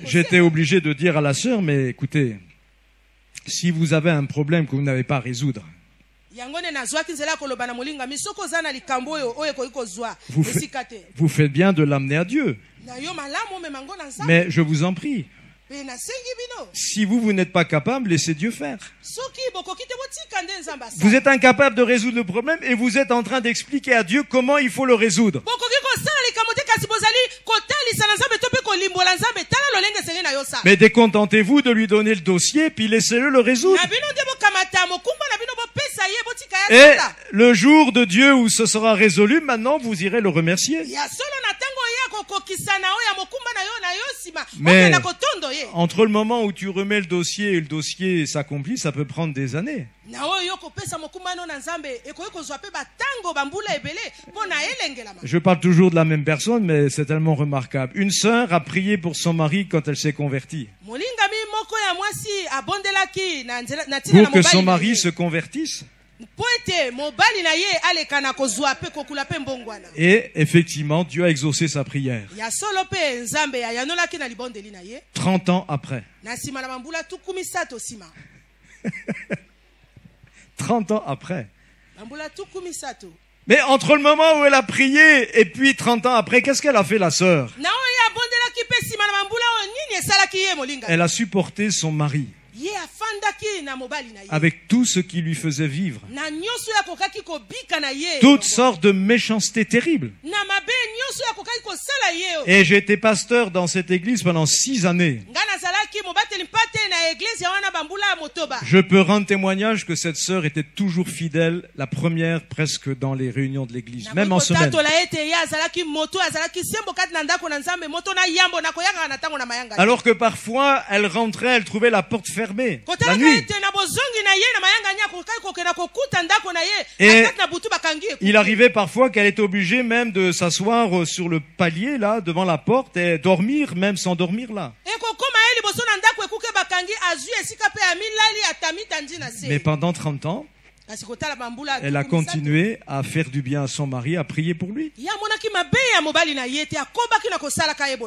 j'étais obligé de dire à la sœur, mais écoutez, si vous avez un problème que vous n'avez pas à résoudre, vous faites bien de l'amener à Dieu. Mais je vous en prie, si vous n'êtes pas capable, laissez Dieu faire. Vous êtes incapable de résoudre le problème et vous êtes en train d'expliquer à Dieu comment il faut le résoudre. Mais décontentez-vous de lui donner le dossier puis laissez-le le résoudre. Et le jour de Dieu où ce sera résolu, maintenant vous irez le remercier. Mais entre le moment où tu remets le dossier et le dossier s'accomplit, ça peut prendre des années. Je parle toujours de la même personne, mais c'est tellement remarquable. Une sœur a prié pour son mari quand elle s'est convertie. Pour que son mari se convertisse. Et effectivement, Dieu a exaucé sa prière. 30 ans après. 30 ans après. Mais entre le moment où elle a prié et puis 30 ans après, qu'est-ce qu'elle a fait, la sœur? Elle a supporté son mari avec tout ce qui lui faisait vivre. Toutes sortes de méchancetés terribles. Et j'ai été pasteur dans cette église pendant 6 années. Je peux rendre témoignage que cette sœur était toujours fidèle, la première presque dans les réunions de l'église, même en semaine. Alors que parfois, elle rentrait, elle trouvait la porte fermée, la nuit. Et il arrivait parfois qu'elle était obligée même de s'asseoir sur le palier, là, devant la porte, et dormir, même s'endormir là. Mais pendant 30 ans, elle a continué à faire du bien à son mari, à prier pour lui.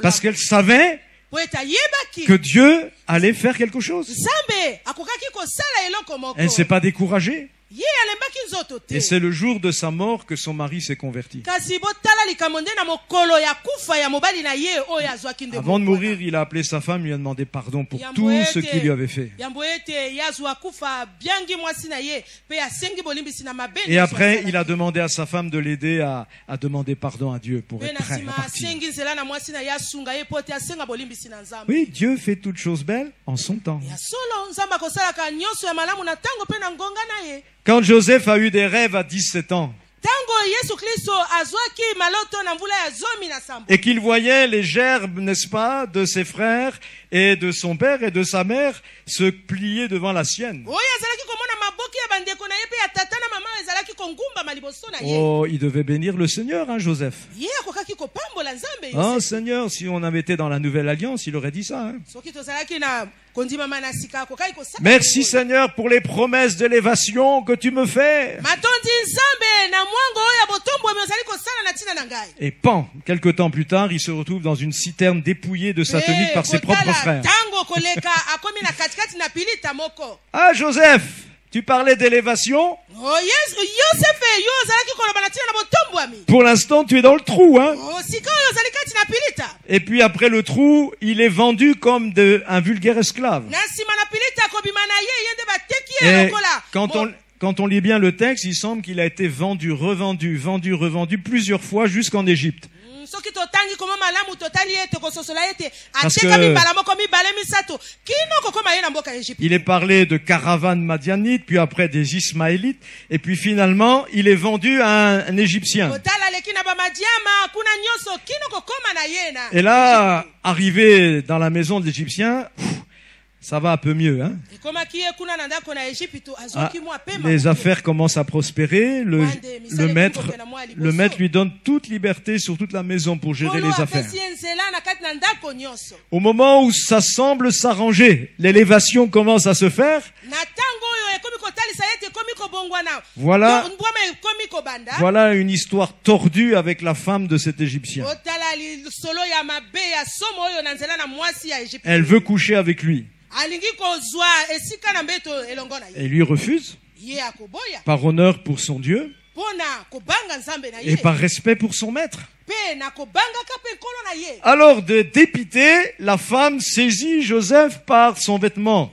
Parce qu'elle savait que Dieu allait faire quelque chose. Elle ne s'est pas découragée. Et c'est le jour de sa mort que son mari s'est converti. Avant de mourir, il a appelé sa femme, lui a demandé pardon pour tout ce qu'il lui avait fait. Et après, il a demandé à sa femme de l'aider à demander pardon à Dieu pour être prêt à partir. Oui, Dieu fait toutes choses belles en son temps. Quand Joseph a eu des rêves à 17 ans, Et qu'il voyait les gerbes, n'est-ce pas, de ses frères et de son père et de sa mère se plier devant la sienne. Oh, il devait bénir le Seigneur, hein, Joseph. Oh, Seigneur, si on avait été dans la Nouvelle Alliance, il aurait dit ça. Hein. Merci, Seigneur, pour les promesses d'élévation que tu me fais. Et pan, quelque temps plus tard, il se retrouve dans une citerne dépouillée de sa tunique par ses propres frères. Ah, Joseph, tu parlais d'élévation. Pour l'instant, tu es dans le trou, hein. Et puis après le trou, il est vendu comme un vulgaire esclave. Et quand on lit bien le texte, il semble qu'il a été vendu, revendu plusieurs fois jusqu'en Égypte. Parce que il est parlé de caravanes madianites, puis après des Ismaélites, et puis finalement, il est vendu à un Égyptien. Et là, arrivé dans la maison de l'Égyptien, ça va un peu mieux, hein? Les affaires commencent à prospérer. Le maître lui donne toute liberté sur toute la maison pour gérer les affaires. Au moment où ça semble s'arranger, l'élévation commence à se faire. Voilà une histoire tordue avec la femme de cet Égyptien. Elle veut coucher avec lui. Et lui refuse, par honneur pour son Dieu et par respect pour son maître. Alors, de dépité, la femme saisit Joseph par son vêtement.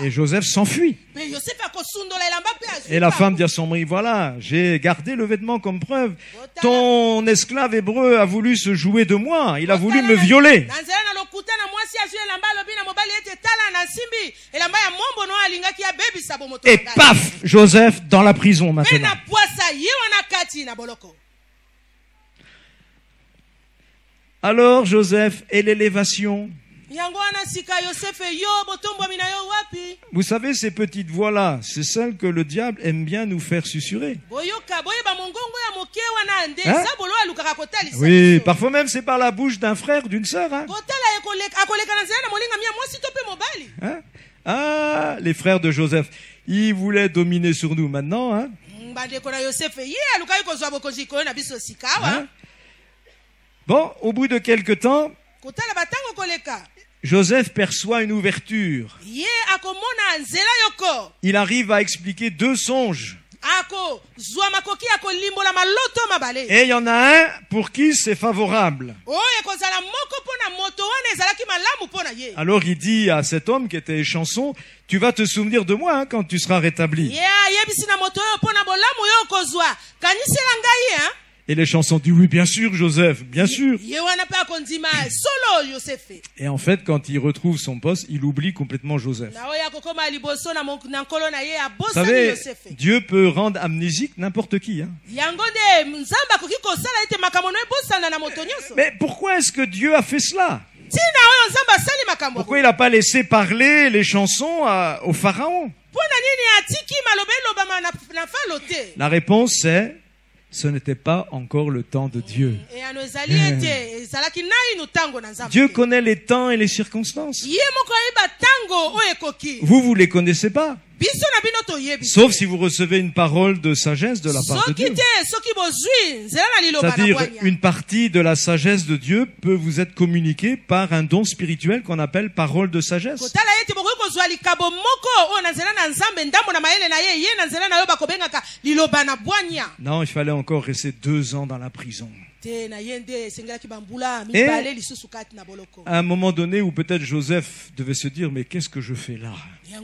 Et Joseph s'enfuit. Et la femme dit à son mari, voilà, j'ai gardé le vêtement comme preuve. Ton esclave hébreu a voulu se jouer de moi. Il a voulu me violer. Et paf, Joseph dans la prison maintenant. Alors Joseph et l'élévation. Vous savez, ces petites voix-là, c'est celles que le diable aime bien nous faire susurrer. Hein? Oui, parfois même c'est par la bouche d'un frère, d'une sœur. Hein? Hein? Ah, les frères de Joseph, ils voulaient dominer sur nous maintenant. Hein? Hein? Bon, au bout de quelque temps, Joseph perçoit une ouverture. Il arrive à expliquer 2 songes. Et il y en a un pour qui c'est favorable. Alors il dit à cet homme qui était chanson, tu vas te souvenir de moi, hein, quand tu seras rétabli. Et les chansons disent, oui, bien sûr, Joseph, bien sûr. Et en fait, quand il retrouve son poste, il oublie complètement Joseph. Vous savez, Dieu peut rendre amnésique n'importe qui. Hein. Mais pourquoi est-ce que Dieu a fait cela? Pourquoi il n'a pas laissé parler les chansons au pharaon? La réponse c'est, ce n'était pas encore le temps de Dieu. Dieu connaît les temps et les circonstances. Vous les connaissez pas. Sauf si vous recevez une parole de sagesse de la part de Dieu. C'est-à-dire, une partie de la sagesse de Dieu peut vous être communiquée par un don spirituel qu'on appelle parole de sagesse. Non, il fallait encore rester 2 ans dans la prison. Et à un moment donné où peut-être Joseph devait se dire, mais qu'est-ce que je fais là? Et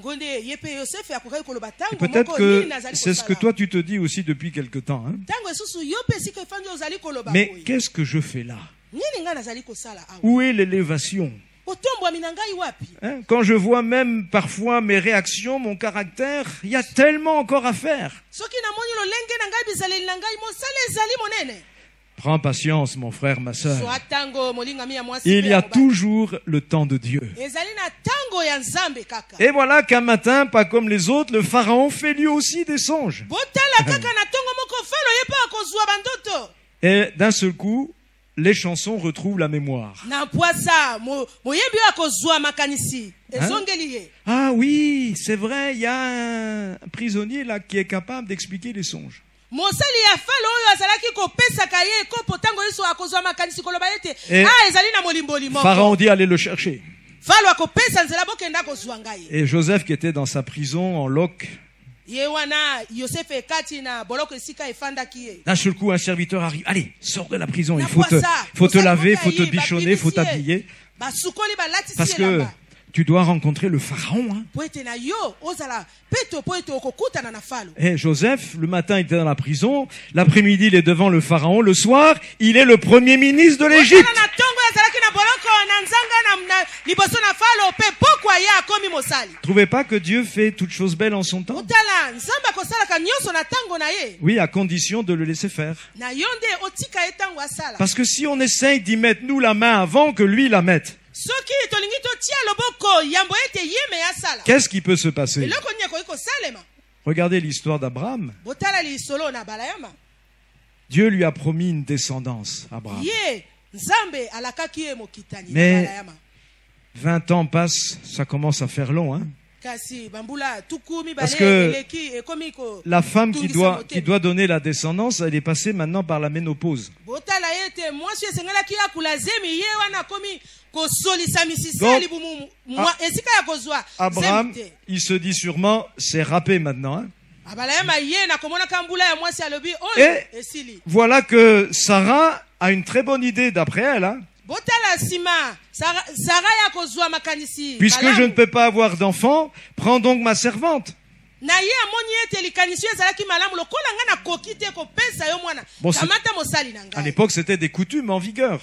peut-être que c'est ce que toi tu te dis aussi depuis quelque temps. Hein? Mais qu'est-ce que je fais là? Où est l'élévation? Hein, quand je vois même parfois mes réactions, mon caractère, il y a tellement encore à faire. Prends patience, mon frère, ma sœur. Il y a toujours le temps de Dieu. Et voilà qu'un matin, pas comme les autres, le pharaon fait lui aussi des songes. Et d'un seul coup, les chansons retrouvent la mémoire. Hein? Ah oui, c'est vrai, il y a un prisonnier là qui est capable d'expliquer les songes. Et Pharaon dit allez le chercher. Et Joseph qui était dans sa prison en loc, d'un seul coup un serviteur arrive. Allez, sors de la prison, il faut te laver, il faut te bichonner, il faut t'habiller. Parce que tu dois rencontrer le pharaon. Hein. Et Joseph, le matin, il était dans la prison. L'après-midi, il est devant le pharaon. Le soir, il est le premier ministre de l'Égypte. Trouvez pas que Dieu fait toutes choses belles en son temps? Oui, à condition de le laisser faire. Parce que si on essaye d'y mettre nous la main avant que lui la mette, qu'est-ce qui peut se passer? Regardez l'histoire d'Abraham. Dieu lui a promis une descendance, Abraham. Mais 20 ans passent, ça commence à faire long. Hein? Parce que la femme qui doit donner la descendance, elle est passée maintenant par la ménopause. Donc, Abraham, il se dit sûrement, c'est râpé maintenant. Hein? Et voilà que Sarah a une très bonne idée d'après elle. Hein? Puisque je ne peux pas avoir d'enfant, prends donc ma servante. Bon, à l'époque, c'était des coutumes en vigueur.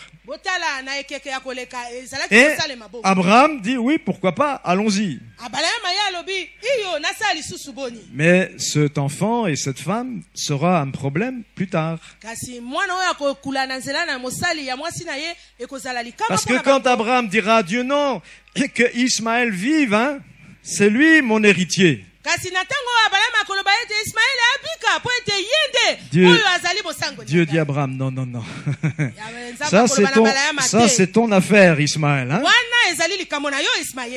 Et Abraham dit oui, pourquoi pas, allons-y. Mais cet enfant et cette femme sera un problème plus tard. Parce que quand Abraham dira à Dieu non, que Ismaël vive, hein, c'est lui mon héritier. Dieu dit à Abraham, non. Ça c'est ton affaire, Ismaël. Hein?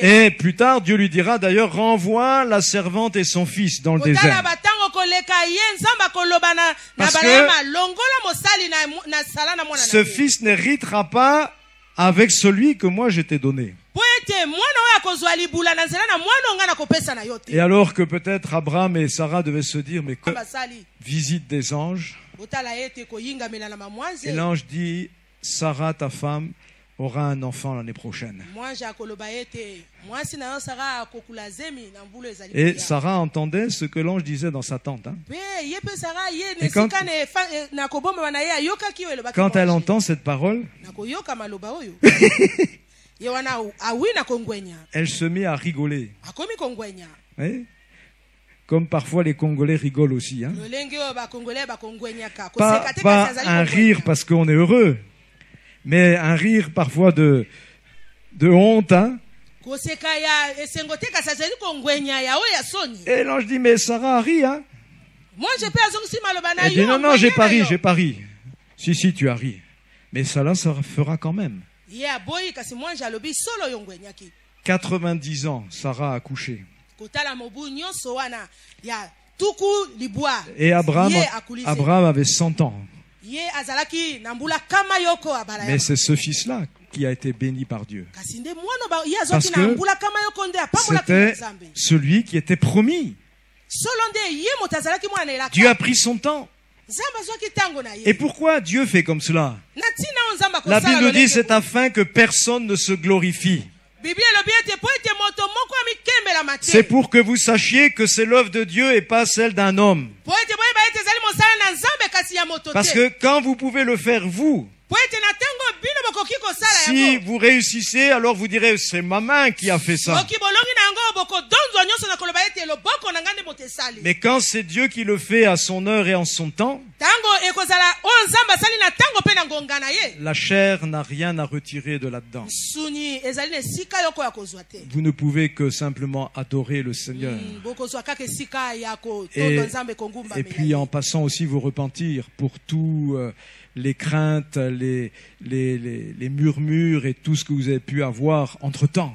Et plus tard, Dieu lui dira d'ailleurs, renvoie la servante et son fils dans le désert. Parce que ce fils n'héritera pas avec celui que moi je t'ai donné. Et alors que peut-être Abraham et Sarah devaient se dire, mais que visite des anges. Et l'ange dit, Sarah, ta femme, aura un enfant l'année prochaine. Et Sarah entendait ce que l'ange disait dans sa tente. Hein. Et quand elle entend cette parole, elle se met à rigoler. Oui? Comme parfois les Congolais rigolent aussi. Hein? Pas un rire parce qu'on est heureux, mais un rire parfois de honte. Hein? Et l'ange dit, mais Sarah rit. Hein? Elle dit, non, j'ai pas ri. Si, tu as ri. Mais ça fera quand même. 90 ans, Sarah a accouché. Et Abraham avait 100 ans. Mais c'est ce fils-là qui a été béni par Dieu. Parce que c'était celui qui était promis. Dieu a pris son temps. Et pourquoi Dieu fait comme cela? La Bible dit c'est afin que personne ne se glorifie. C'est pour que vous sachiez que c'est l'œuvre de Dieu et pas celle d'un homme. Parce que quand vous pouvez le faire vous, Si vous réussissez, alors vous direz, c'est ma main qui a fait ça. Mais quand c'est Dieu qui le fait à son heure et en son temps, la chair n'a rien à retirer de là-dedans. Vous ne pouvez que simplement adorer le Seigneur. Et puis en passant aussi vous repentir pour tout les craintes, les murmures et tout ce que vous avez pu avoir entre-temps.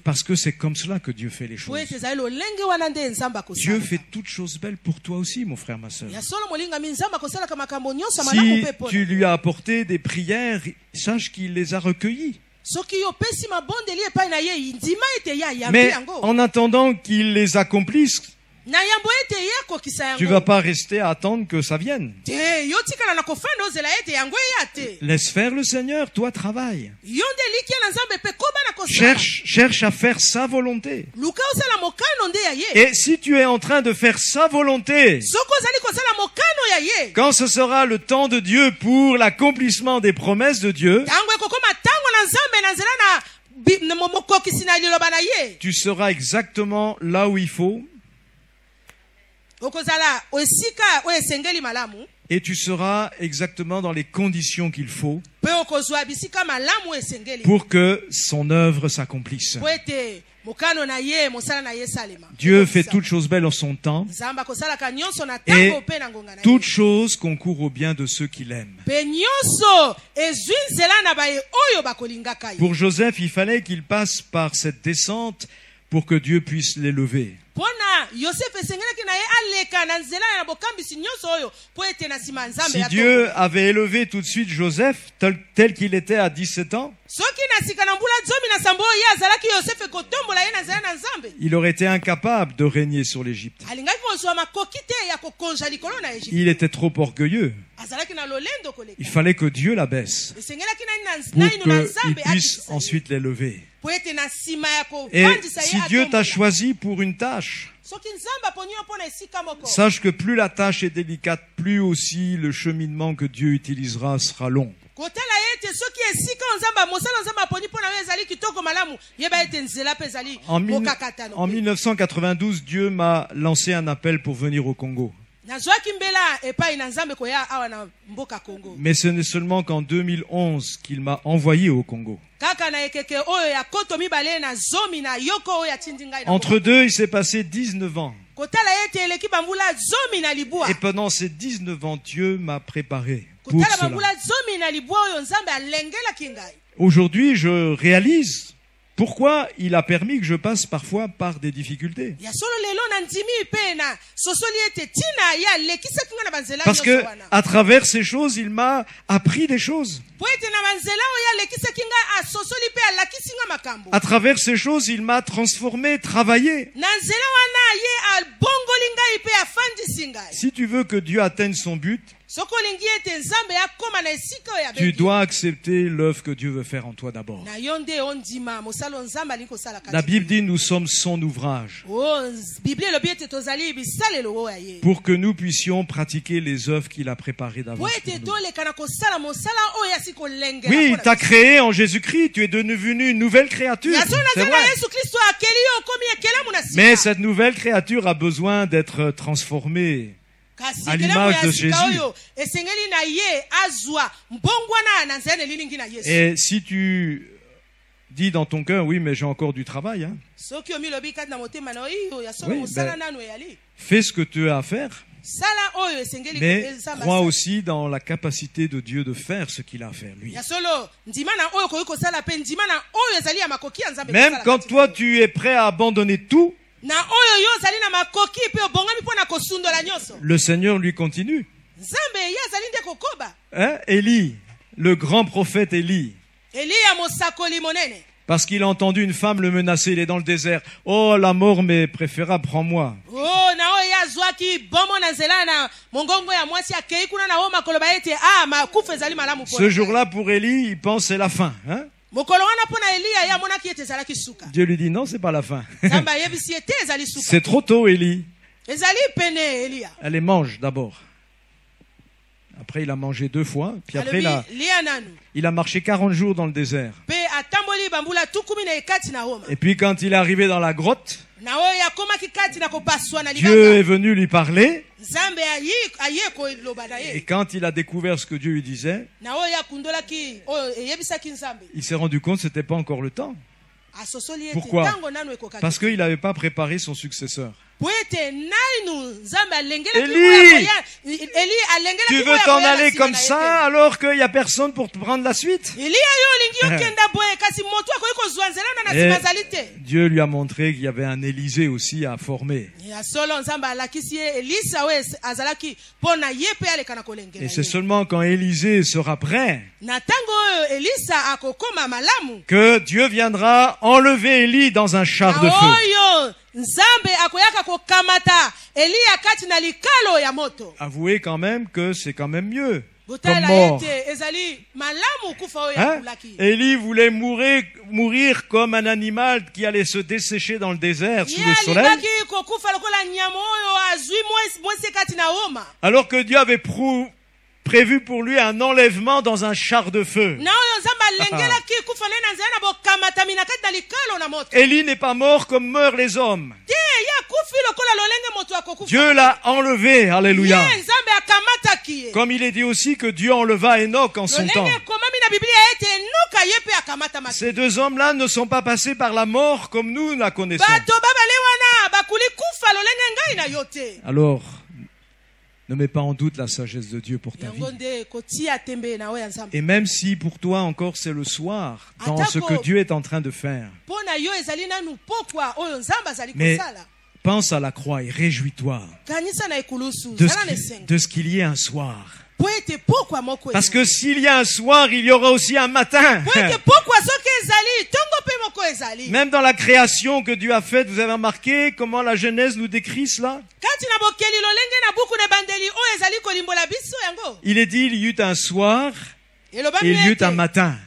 Parce que c'est comme cela que Dieu fait les choses. Dieu fait toutes choses belles pour toi aussi, mon frère, ma soeur. Si tu lui as apporté des prières, sache qu'il les a recueillies. Mais en attendant qu'il les accomplisse, tu ne vas pas rester à attendre que ça vienne. Laisse faire le Seigneur, toi travaille. Cherche à faire sa volonté. Et si tu es en train de faire sa volonté, quand ce sera le temps de Dieu pour l'accomplissement des promesses de Dieu, tu seras exactement là où il faut. Et tu seras exactement dans les conditions qu'il faut pour que son œuvre s'accomplisse. Dieu fait toutes choses belles en son temps et toutes choses concourent au bien de ceux qui l'aiment. Pour Joseph, il fallait qu'il passe par cette descente pour que Dieu puisse l'élever. Si Dieu avait élevé tout de suite Joseph tel qu'il était à 17 ans, il aurait été incapable de régner sur l'Égypte. Il était trop orgueilleux. Il fallait que Dieu l'abaisse pour qu'il puisse ensuite l'élever. Et si Dieu t'a choisi pour une tâche, sache que plus la tâche est délicate, plus aussi le cheminement que Dieu utilisera sera long. En 1992, Dieu m'a lancé un appel pour venir au Congo. Mais ce n'est seulement qu'en 2011 qu'il m'a envoyé au Congo. Entre deux, il s'est passé 19 ans. Et pendant ces 19 ans, Dieu m'a préparé pour cela. Aujourd'hui, je réalise pourquoi il a permis que je passe parfois par des difficultés. Parce que à travers ces choses, il m'a appris des choses. À travers ces choses, il m'a transformé, travaillé. Si tu veux que Dieu atteigne son but, tu dois accepter l'œuvre que Dieu veut faire en toi d'abord. La Bible dit nous sommes son ouvrage pour que nous puissions pratiquer les œuvres qu'il a préparées d'avance. Oui, il t'a créé en Jésus-Christ, tu es devenu une nouvelle créature. C'est vrai. Mais cette nouvelle créature a besoin d'être transformée à l'image de Jésus. Et si tu dis dans ton cœur, oui, mais j'ai encore du travail, hein. Oui, fais ce que tu as à faire, mais crois aussi dans la capacité de Dieu de faire ce qu'il a à faire, lui. Même quand toi tu es prêt à abandonner tout, le Seigneur lui continue. Hein? Élie, le grand prophète Élie, parce qu'il a entendu une femme le menacer, il est dans le désert. Oh, la mort m'est préférable, prends-moi. Ce jour-là, pour Élie, il pense c'est la fin. Hein? Dieu lui dit non, c'est pas la fin. C'est trop tôt, Élie. Allez, mange d'abord. Après, il a mangé 2 fois. Puis après, il a marché 40 jours dans le désert. Et puis, quand il est arrivé dans la grotte, Dieu est venu lui parler. Et quand il a découvert ce que Dieu lui disait, il s'est rendu compte que ce n'était pas encore le temps. Pourquoi? Parce qu'il n'avait pas préparé son successeur. Élie, tu veux t'en aller comme ça alors qu'il n'y a personne pour te prendre la suite? Et Dieu lui a montré qu'il y avait un Élisée aussi à former. Et c'est seulement quand Élisée sera prêt que Dieu viendra enlever Élie dans un char de feu. Avouez quand même que c'est quand même mieux comme mort. Hein? Élie voulait mourir comme un animal qui allait se dessécher dans le désert sous le soleil. Alors que Dieu avait prévu pour lui un enlèvement dans un char de feu. Élie n'est pas mort comme meurent les hommes. Dieu l'a enlevé, alléluia. Comme il est dit aussi que Dieu enleva Enoch en son temps. Ces 2 hommes-là ne sont pas passés par la mort comme nous la connaissons. Alors, ne mets pas en doute la sagesse de Dieu pour ta vie. Et même si pour toi encore c'est le soir, dans ce que Dieu est en train de faire. Mais pense à la croix et réjouis-toi de ce qu'il y ait un soir. Parce que s'il y a un soir, il y aura aussi un matin. Même dans la création que Dieu a faite, vous avez remarqué comment la Genèse nous décrit cela? Il est dit, il y eut un soir et il y eut un matin.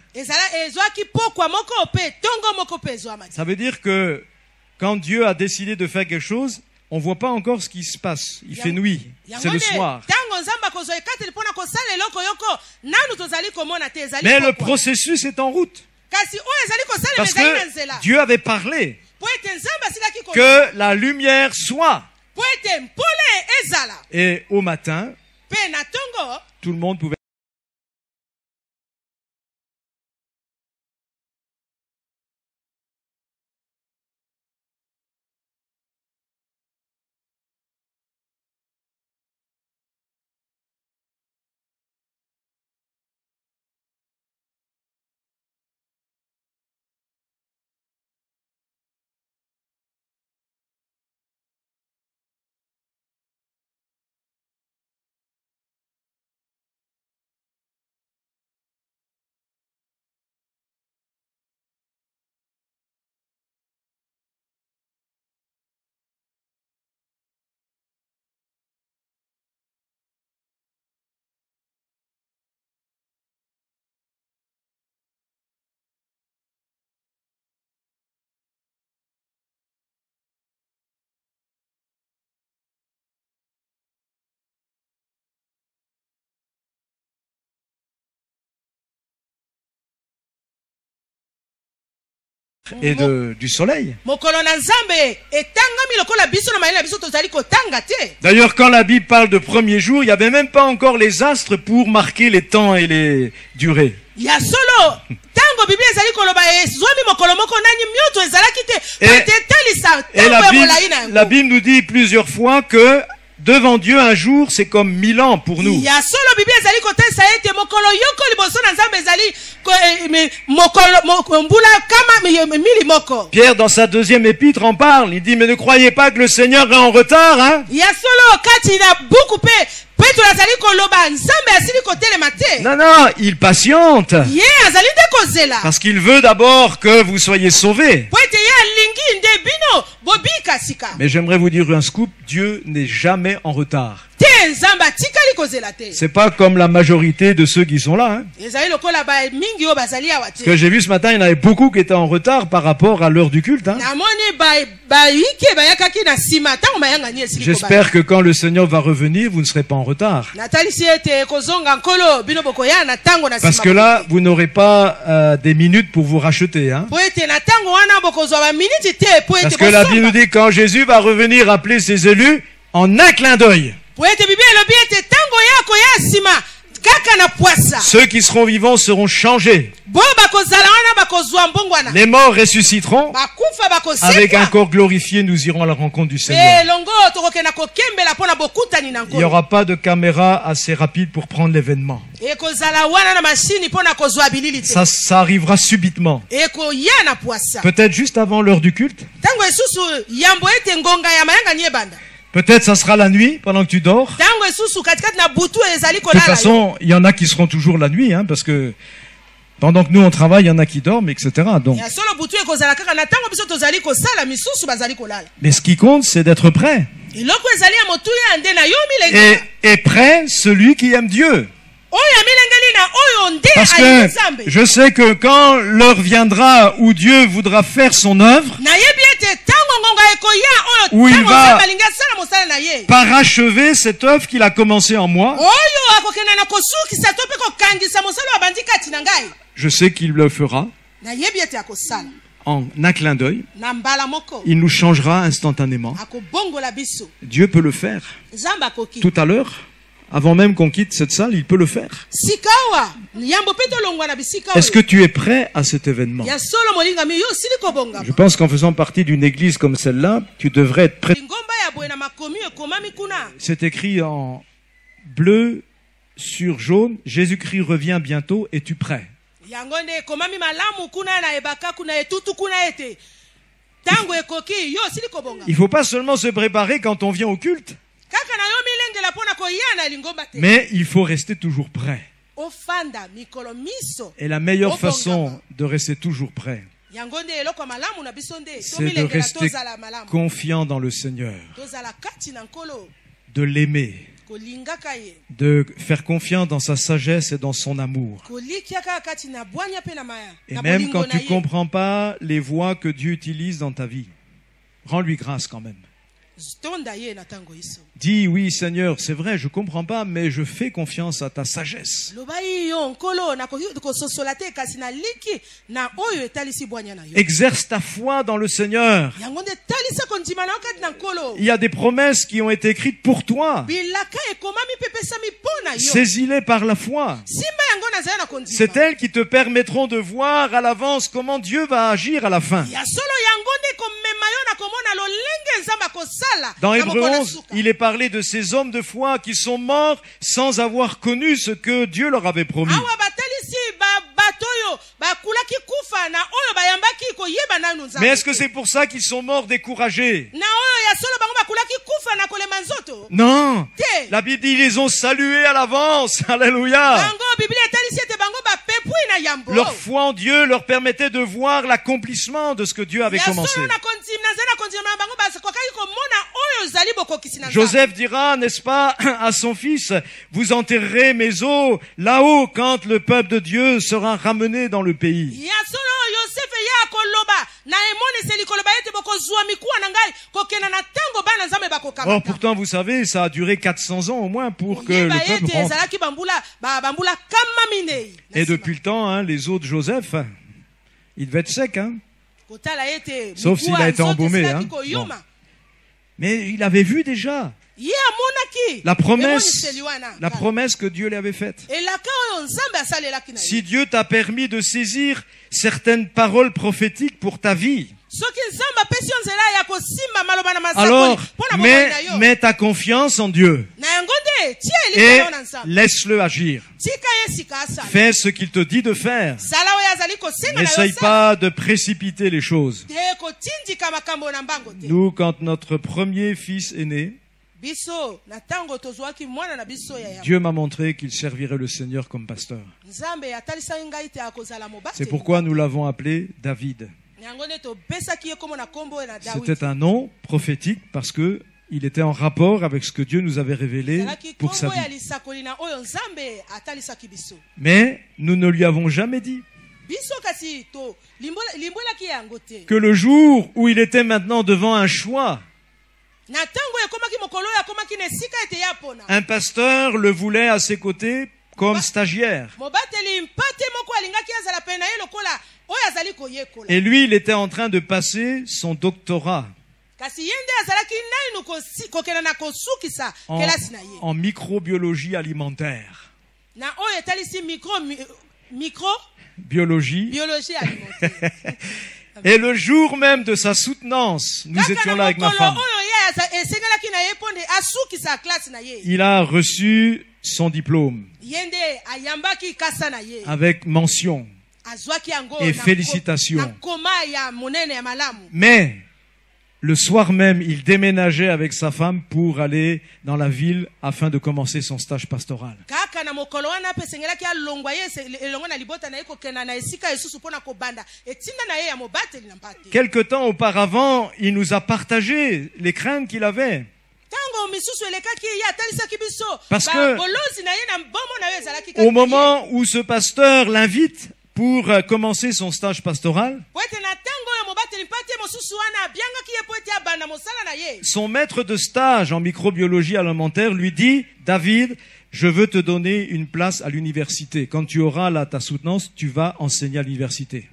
Ça veut dire que quand Dieu a décidé de faire quelque chose, on ne voit pas encore ce qui se passe. Il fait nuit. C'est le soir. Mais le processus est en route. Parce que Dieu avait parlé que la lumière soit. Et au matin, tout le monde pouvait... et du soleil. D'ailleurs, quand la Bible parle de premier jour, il n'y avait même pas encore les astres pour marquer les temps et les durées. Et la Bible nous dit plusieurs fois que devant Dieu, un jour, c'est comme 1000 ans pour nous. Pierre, dans sa 2e épître, en parle. Il dit, mais ne croyez pas que le Seigneur est en retard, hein? Non, non, il patiente. Parce qu'il veut d'abord que vous soyez sauvés. Mais j'aimerais vous dire un scoop, Dieu n'est jamais en retard. C'est pas comme la majorité de ceux qui sont là. Hein. Ce que j'ai vu ce matin, il y en avait beaucoup qui étaient en retard par rapport à l'heure du culte. Hein. J'espère que quand le Seigneur va revenir, vous ne serez pas en retard. Parce que là, vous n'aurez pas des minutes pour vous racheter. Hein. Parce que la Bible nous dit quand Jésus va revenir appeler ses élus en un clin d'œil. Ceux qui seront vivants seront changés. Les morts ressusciteront. Avec un corps glorifié, nous irons à la rencontre du Seigneur. Il n'y aura pas de caméra assez rapide pour prendre l'événement. Ça arrivera subitement. Peut-être juste avant l'heure du culte. Peut-être ça sera la nuit pendant que tu dors. De toute façon, il y en a qui seront toujours la nuit, hein, parce que pendant que nous on travaille, il y en a qui dorment, etc. Donc. Mais ce qui compte, c'est d'être prêt. Et prêt, celui qui aime Dieu. Parce que je sais que quand l'heure viendra où Dieu voudra faire son œuvre, où il va parachever cette œuvre qu'il a commencée en moi, je sais qu'il le fera en un clin d'œil. Il nous changera instantanément. Dieu peut le faire. Tout à l'heure, avant même qu'on quitte cette salle, il peut le faire. Est-ce que tu es prêt à cet événement? Je pense qu'en faisant partie d'une église comme celle-là, tu devrais être prêt. C'est écrit en bleu sur jaune, Jésus-Christ revient bientôt, es-tu prêt? Il ne faut pas seulement se préparer quand on vient au culte. Mais il faut rester toujours prêt. Et la meilleure façon de rester toujours prêt, c'est de rester confiant dans le Seigneur, de l'aimer, de faire confiance dans sa sagesse et dans son amour. Et même quand tu ne comprends pas les voies que Dieu utilise dans ta vie, rends-lui grâce quand même. Dis oui Seigneur, c'est vrai, je comprends pas, mais je fais confiance à ta sagesse. Exerce ta foi dans le Seigneur. Il y a des promesses qui ont été écrites pour toi. Saisis-les par la foi. C'est elles qui te permettront de voir à l'avance comment Dieu va agir à la fin. Dans Hébreux 11, il est parlé de ces hommes de foi qui sont morts sans avoir connu ce que Dieu leur avait promis. Mais est-ce que c'est pour ça qu'ils sont morts découragés? Non. La Bible dit ils les ont salués à l'avance. Alléluia. Leur foi en Dieu leur permettait de voir l'accomplissement de ce que Dieu avait commencé. Joseph dira, n'est-ce pas, à son fils, vous enterrerez mes os là-haut quand le peuple de Dieu sera ramené dans le pays. Or, pourtant, vous savez, ça a duré 400 ans au moins pour que le peuple rentre. Et depuis le temps, hein, les os de Joseph, ils devaient être secs, hein. Sauf s'il a été embaumé, hein. Bon. Mais il avait vu déjà la promesse que Dieu lui avait faite. Si Dieu t'a permis de saisir certaines paroles prophétiques pour ta vie, alors mets ta confiance en Dieu et laisse-le agir. Fais ce qu'il te dit de faire. N'essaye pas de précipiter les choses. Nous, quand notre premier fils est né, Dieu m'a montré qu'il servirait le Seigneur comme pasteur. C'est pourquoi nous l'avons appelé David. C'était un nom prophétique parce que il était en rapport avec ce que Dieu nous avait révélé pour sa vie. Mais nous ne lui avons jamais dit que le jour où il était maintenant devant un choix, un pasteur le voulait à ses côtés comme stagiaire. Et lui, il était en train de passer son doctorat en microbiologie alimentaire. Biologie alimentaire. Et le jour même de sa soutenance, nous étions là avec ma femme. Il a reçu son diplôme avec mention et félicitations. Mais le soir même, il déménageait avec sa femme pour aller dans la ville afin de commencer son stage pastoral. Quelque temps auparavant, il nous a partagé les craintes qu'il avait. Parce que au moment où ce pasteur l'invite pour commencer son stage pastoral, son maître de stage en microbiologie alimentaire lui dit: David, je veux te donner une place à l'université. Quand tu auras là ta soutenance, tu vas enseigner à l'université.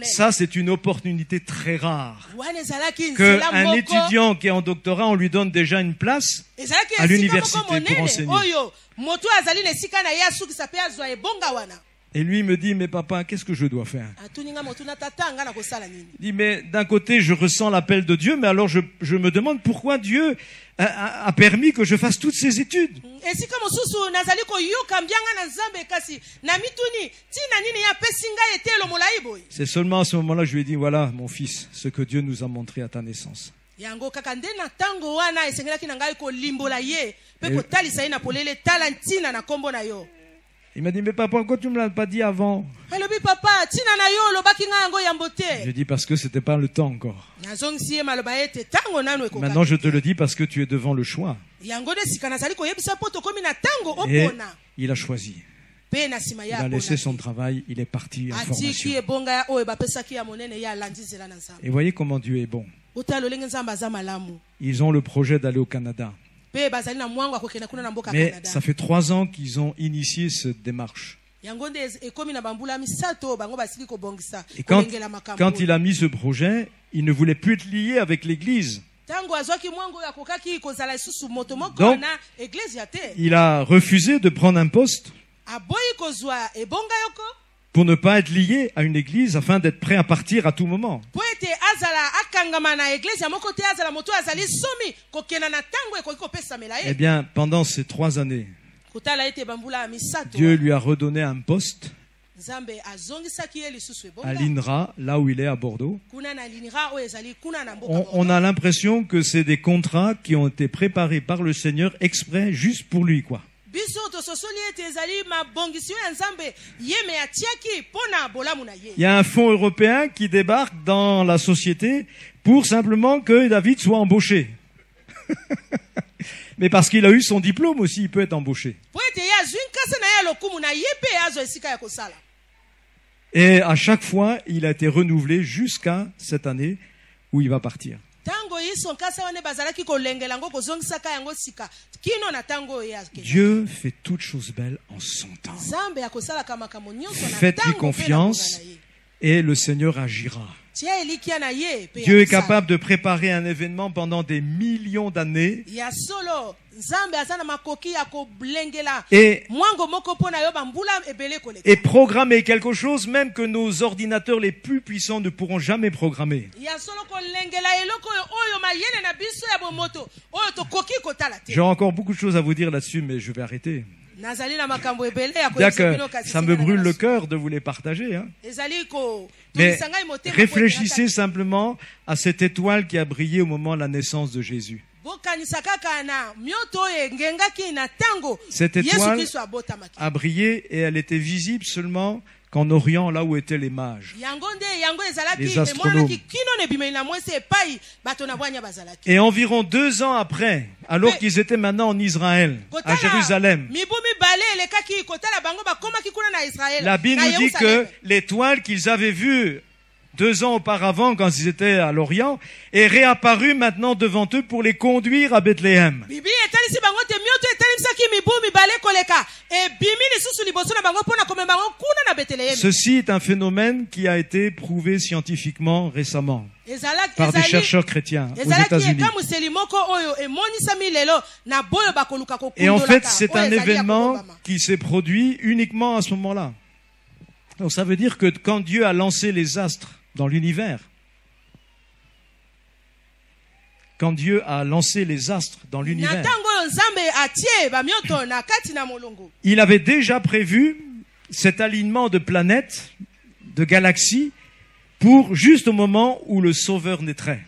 Ça, c'est une opportunité très rare. Qu'un étudiant qui est en doctorat, on lui donne déjà une place à l'université pour enseigner. Et lui me dit: mais papa, qu'est-ce que je dois faire? Il dit: mais d'un côté, je ressens l'appel de Dieu, mais alors je me demande pourquoi Dieu a permis que je fasse toutes ces études. C'est seulement à ce moment-là que je lui ai dit: voilà, mon fils, ce que Dieu nous a montré à ta naissance. Il m'a dit: mais papa, pourquoi tu ne me l'as pas dit avant? J'ai dit: parce que c'était pas le temps encore. Maintenant je te le dis parce que tu es devant le choix. Et il a choisi. Il a laissé son travail, il est parti en formation. Et voyez comment Dieu est bon. Ils ont le projet d'aller au Canada. Mais ça fait 3 ans qu'ils ont initié cette démarche. Et quand il a mis ce projet, il ne voulait plus être lié avec l'église. Donc, il a refusé de prendre un poste pour ne pas être lié à une église afin d'être prêt à partir à tout moment. Eh bien, pendant ces 3 années, Dieu lui a redonné un poste à l'INRA, là où il est à Bordeaux. On a l'impression que c'est des contrats qui ont été préparés par le Seigneur exprès juste pour lui, quoi. Il y a un fonds européen qui débarque dans la société pour simplement que David soit embauché. Mais parce qu'il a eu son diplôme aussi, il peut être embauché. Et à chaque fois, il a été renouvelé jusqu'à cette année où il va partir. Dieu fait toutes choses belles en son temps. Faites-lui confiance et le Seigneur agira. Dieu est capable de préparer un événement pendant des millions d'années et programmer quelque chose même que nos ordinateurs les plus puissants ne pourront jamais programmer. J'ai encore beaucoup de choses à vous dire là-dessus, mais je vais arrêter. Bien que ça me brûle le cœur de vous les partager. Hein. Mais réfléchissez simplement à cette étoile qui a brillé au moment de la naissance de Jésus. Cette étoile a brillé et elle était visible seulement qu'en Orient, là où étaient les mages, les astronomes. Et environ 2 ans après, alors qu'ils étaient maintenant en Israël, à Jérusalem, la Bible nous dit que l'étoile qu'ils avaient vue 2 ans auparavant, quand ils étaient à l'Orient, est réapparue maintenant devant eux pour les conduire à Bethléem. Ceci est un phénomène qui a été prouvé scientifiquement récemment par des chercheurs chrétiens aux États-Unis. Et en fait, c'est un événement qui s'est produit uniquement à ce moment-là. Donc ça veut dire que quand Dieu a lancé les astres dans l'univers, il avait déjà prévu cet alignement de planètes, de galaxies, pour juste au moment où le Sauveur naîtrait.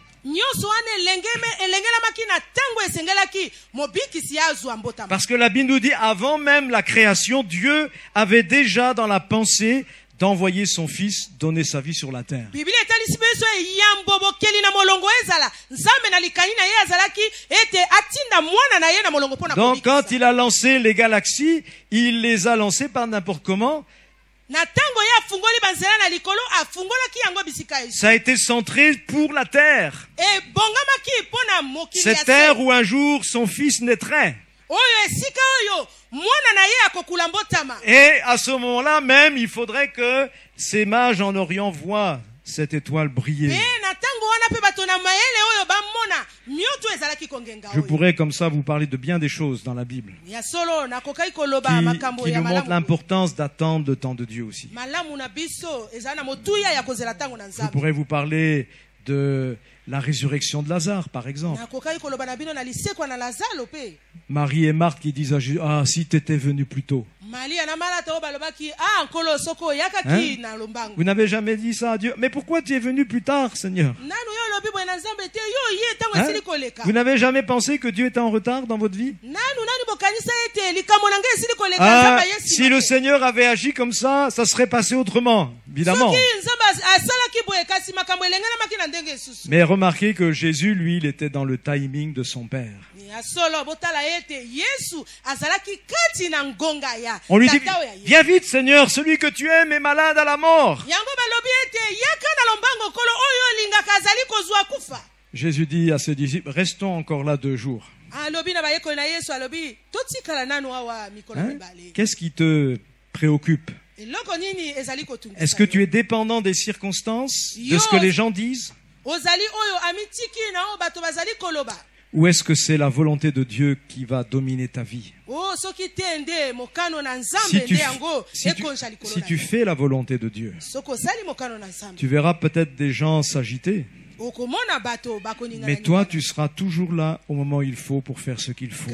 Parce que la Bible nous dit, avant même la création, Dieu avait déjà dans la pensée d'envoyer son Fils donner sa vie sur la terre. Donc quand il a lancé les galaxies, il les a lancées par n'importe comment. Ça a été centré pour la terre. Cette terre où un jour son Fils naîtrait. Et à ce moment-là même, il faudrait que ces mages en Orient voient cette étoile briller. Je pourrais comme ça vous parler de bien des choses dans la Bible qui nous montrent l'importance d'attendre le temps de Dieu aussi. Je pourrais vous parler de la résurrection de Lazare, par exemple. Marie et Marthe qui disent à Jésus, ah, si tu étais venu plus tôt. Vous n'avez jamais dit ça à Dieu. Mais pourquoi tu es venu plus tard, Seigneur? Vous n'avez jamais pensé que Dieu était en retard dans votre vie? Ah, si le Seigneur avait agi comme ça serait passé autrement, évidemment. Mais remarquez que Jésus, lui, il était dans le timing de son Père. On lui dit, viens vite Seigneur, celui que tu aimes est malade à la mort. Jésus dit à ses disciples, restons encore là 2 jours. Hein? Qu'est-ce qui te préoccupe? Est-ce que tu es dépendant des circonstances, de ce que les gens disent? Ou est-ce que c'est la volonté de Dieu qui va dominer ta vie? Si tu fais la volonté de Dieu, tu verras peut-être des gens s'agiter. Mais toi, tu seras toujours là au moment où il faut pour faire ce qu'il faut.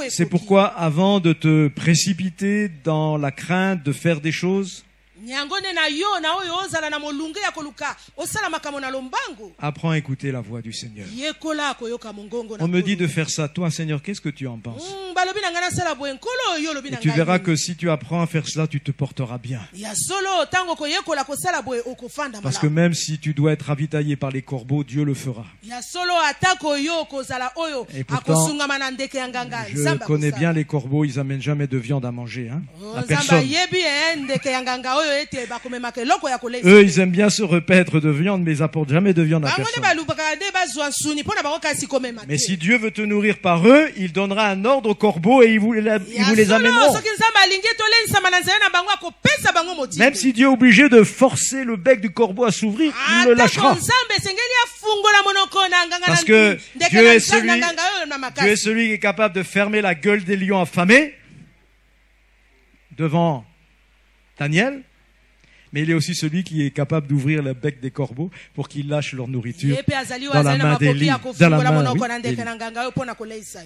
C'est pourquoi, avant de te précipiter dans la crainte de faire des choses, apprends à écouter la voix du Seigneur. On me dit de faire ça. Toi, Seigneur, qu'est-ce que tu en penses? Et tu verras que si tu apprends à faire cela, tu te porteras bien. Parce que même si tu dois être ravitaillé par les corbeaux, Dieu le fera. Et pourtant, je connais bien les corbeaux, ils n'amènent jamais de viande à manger, hein, à personne. Eux, ils aiment bien se repaître de viande, mais ils n'apportent jamais de viande à personne. Mais si Dieu veut te nourrir par eux, il donnera un ordre aux corbeaux et ils vous les amèneront. Même si Dieu est obligé de forcer le bec du corbeau à s'ouvrir, il le lâchera. Parce que Dieu est celui qui est capable de fermer la gueule des lions affamés devant Daniel. Mais il est aussi celui qui est capable d'ouvrir le bec des corbeaux pour qu'ils lâchent leur nourriture dans la main d'Élie.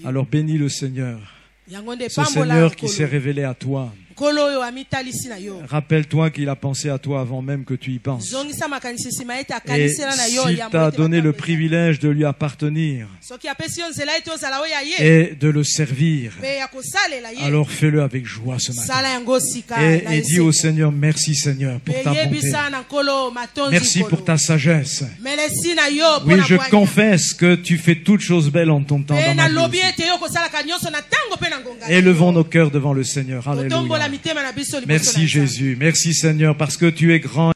Alors bénis le Seigneur. Ce Seigneur qui s'est révélé à toi Rappelle-toi qu'il a pensé à toi avant même que tu y penses. Et s'il t'a donné le privilège de lui appartenir et de le servir, alors fais-le avec joie ce matin. Et dis au Seigneur, merci Seigneur pour ta bonté. Merci pour ta sagesse. Oui, je confesse que tu fais toutes choses belles en ton temps dans ma vie. Élevons nos cœurs devant le Seigneur. Alléluia. Merci Jésus. Merci Seigneur parce que tu es grand.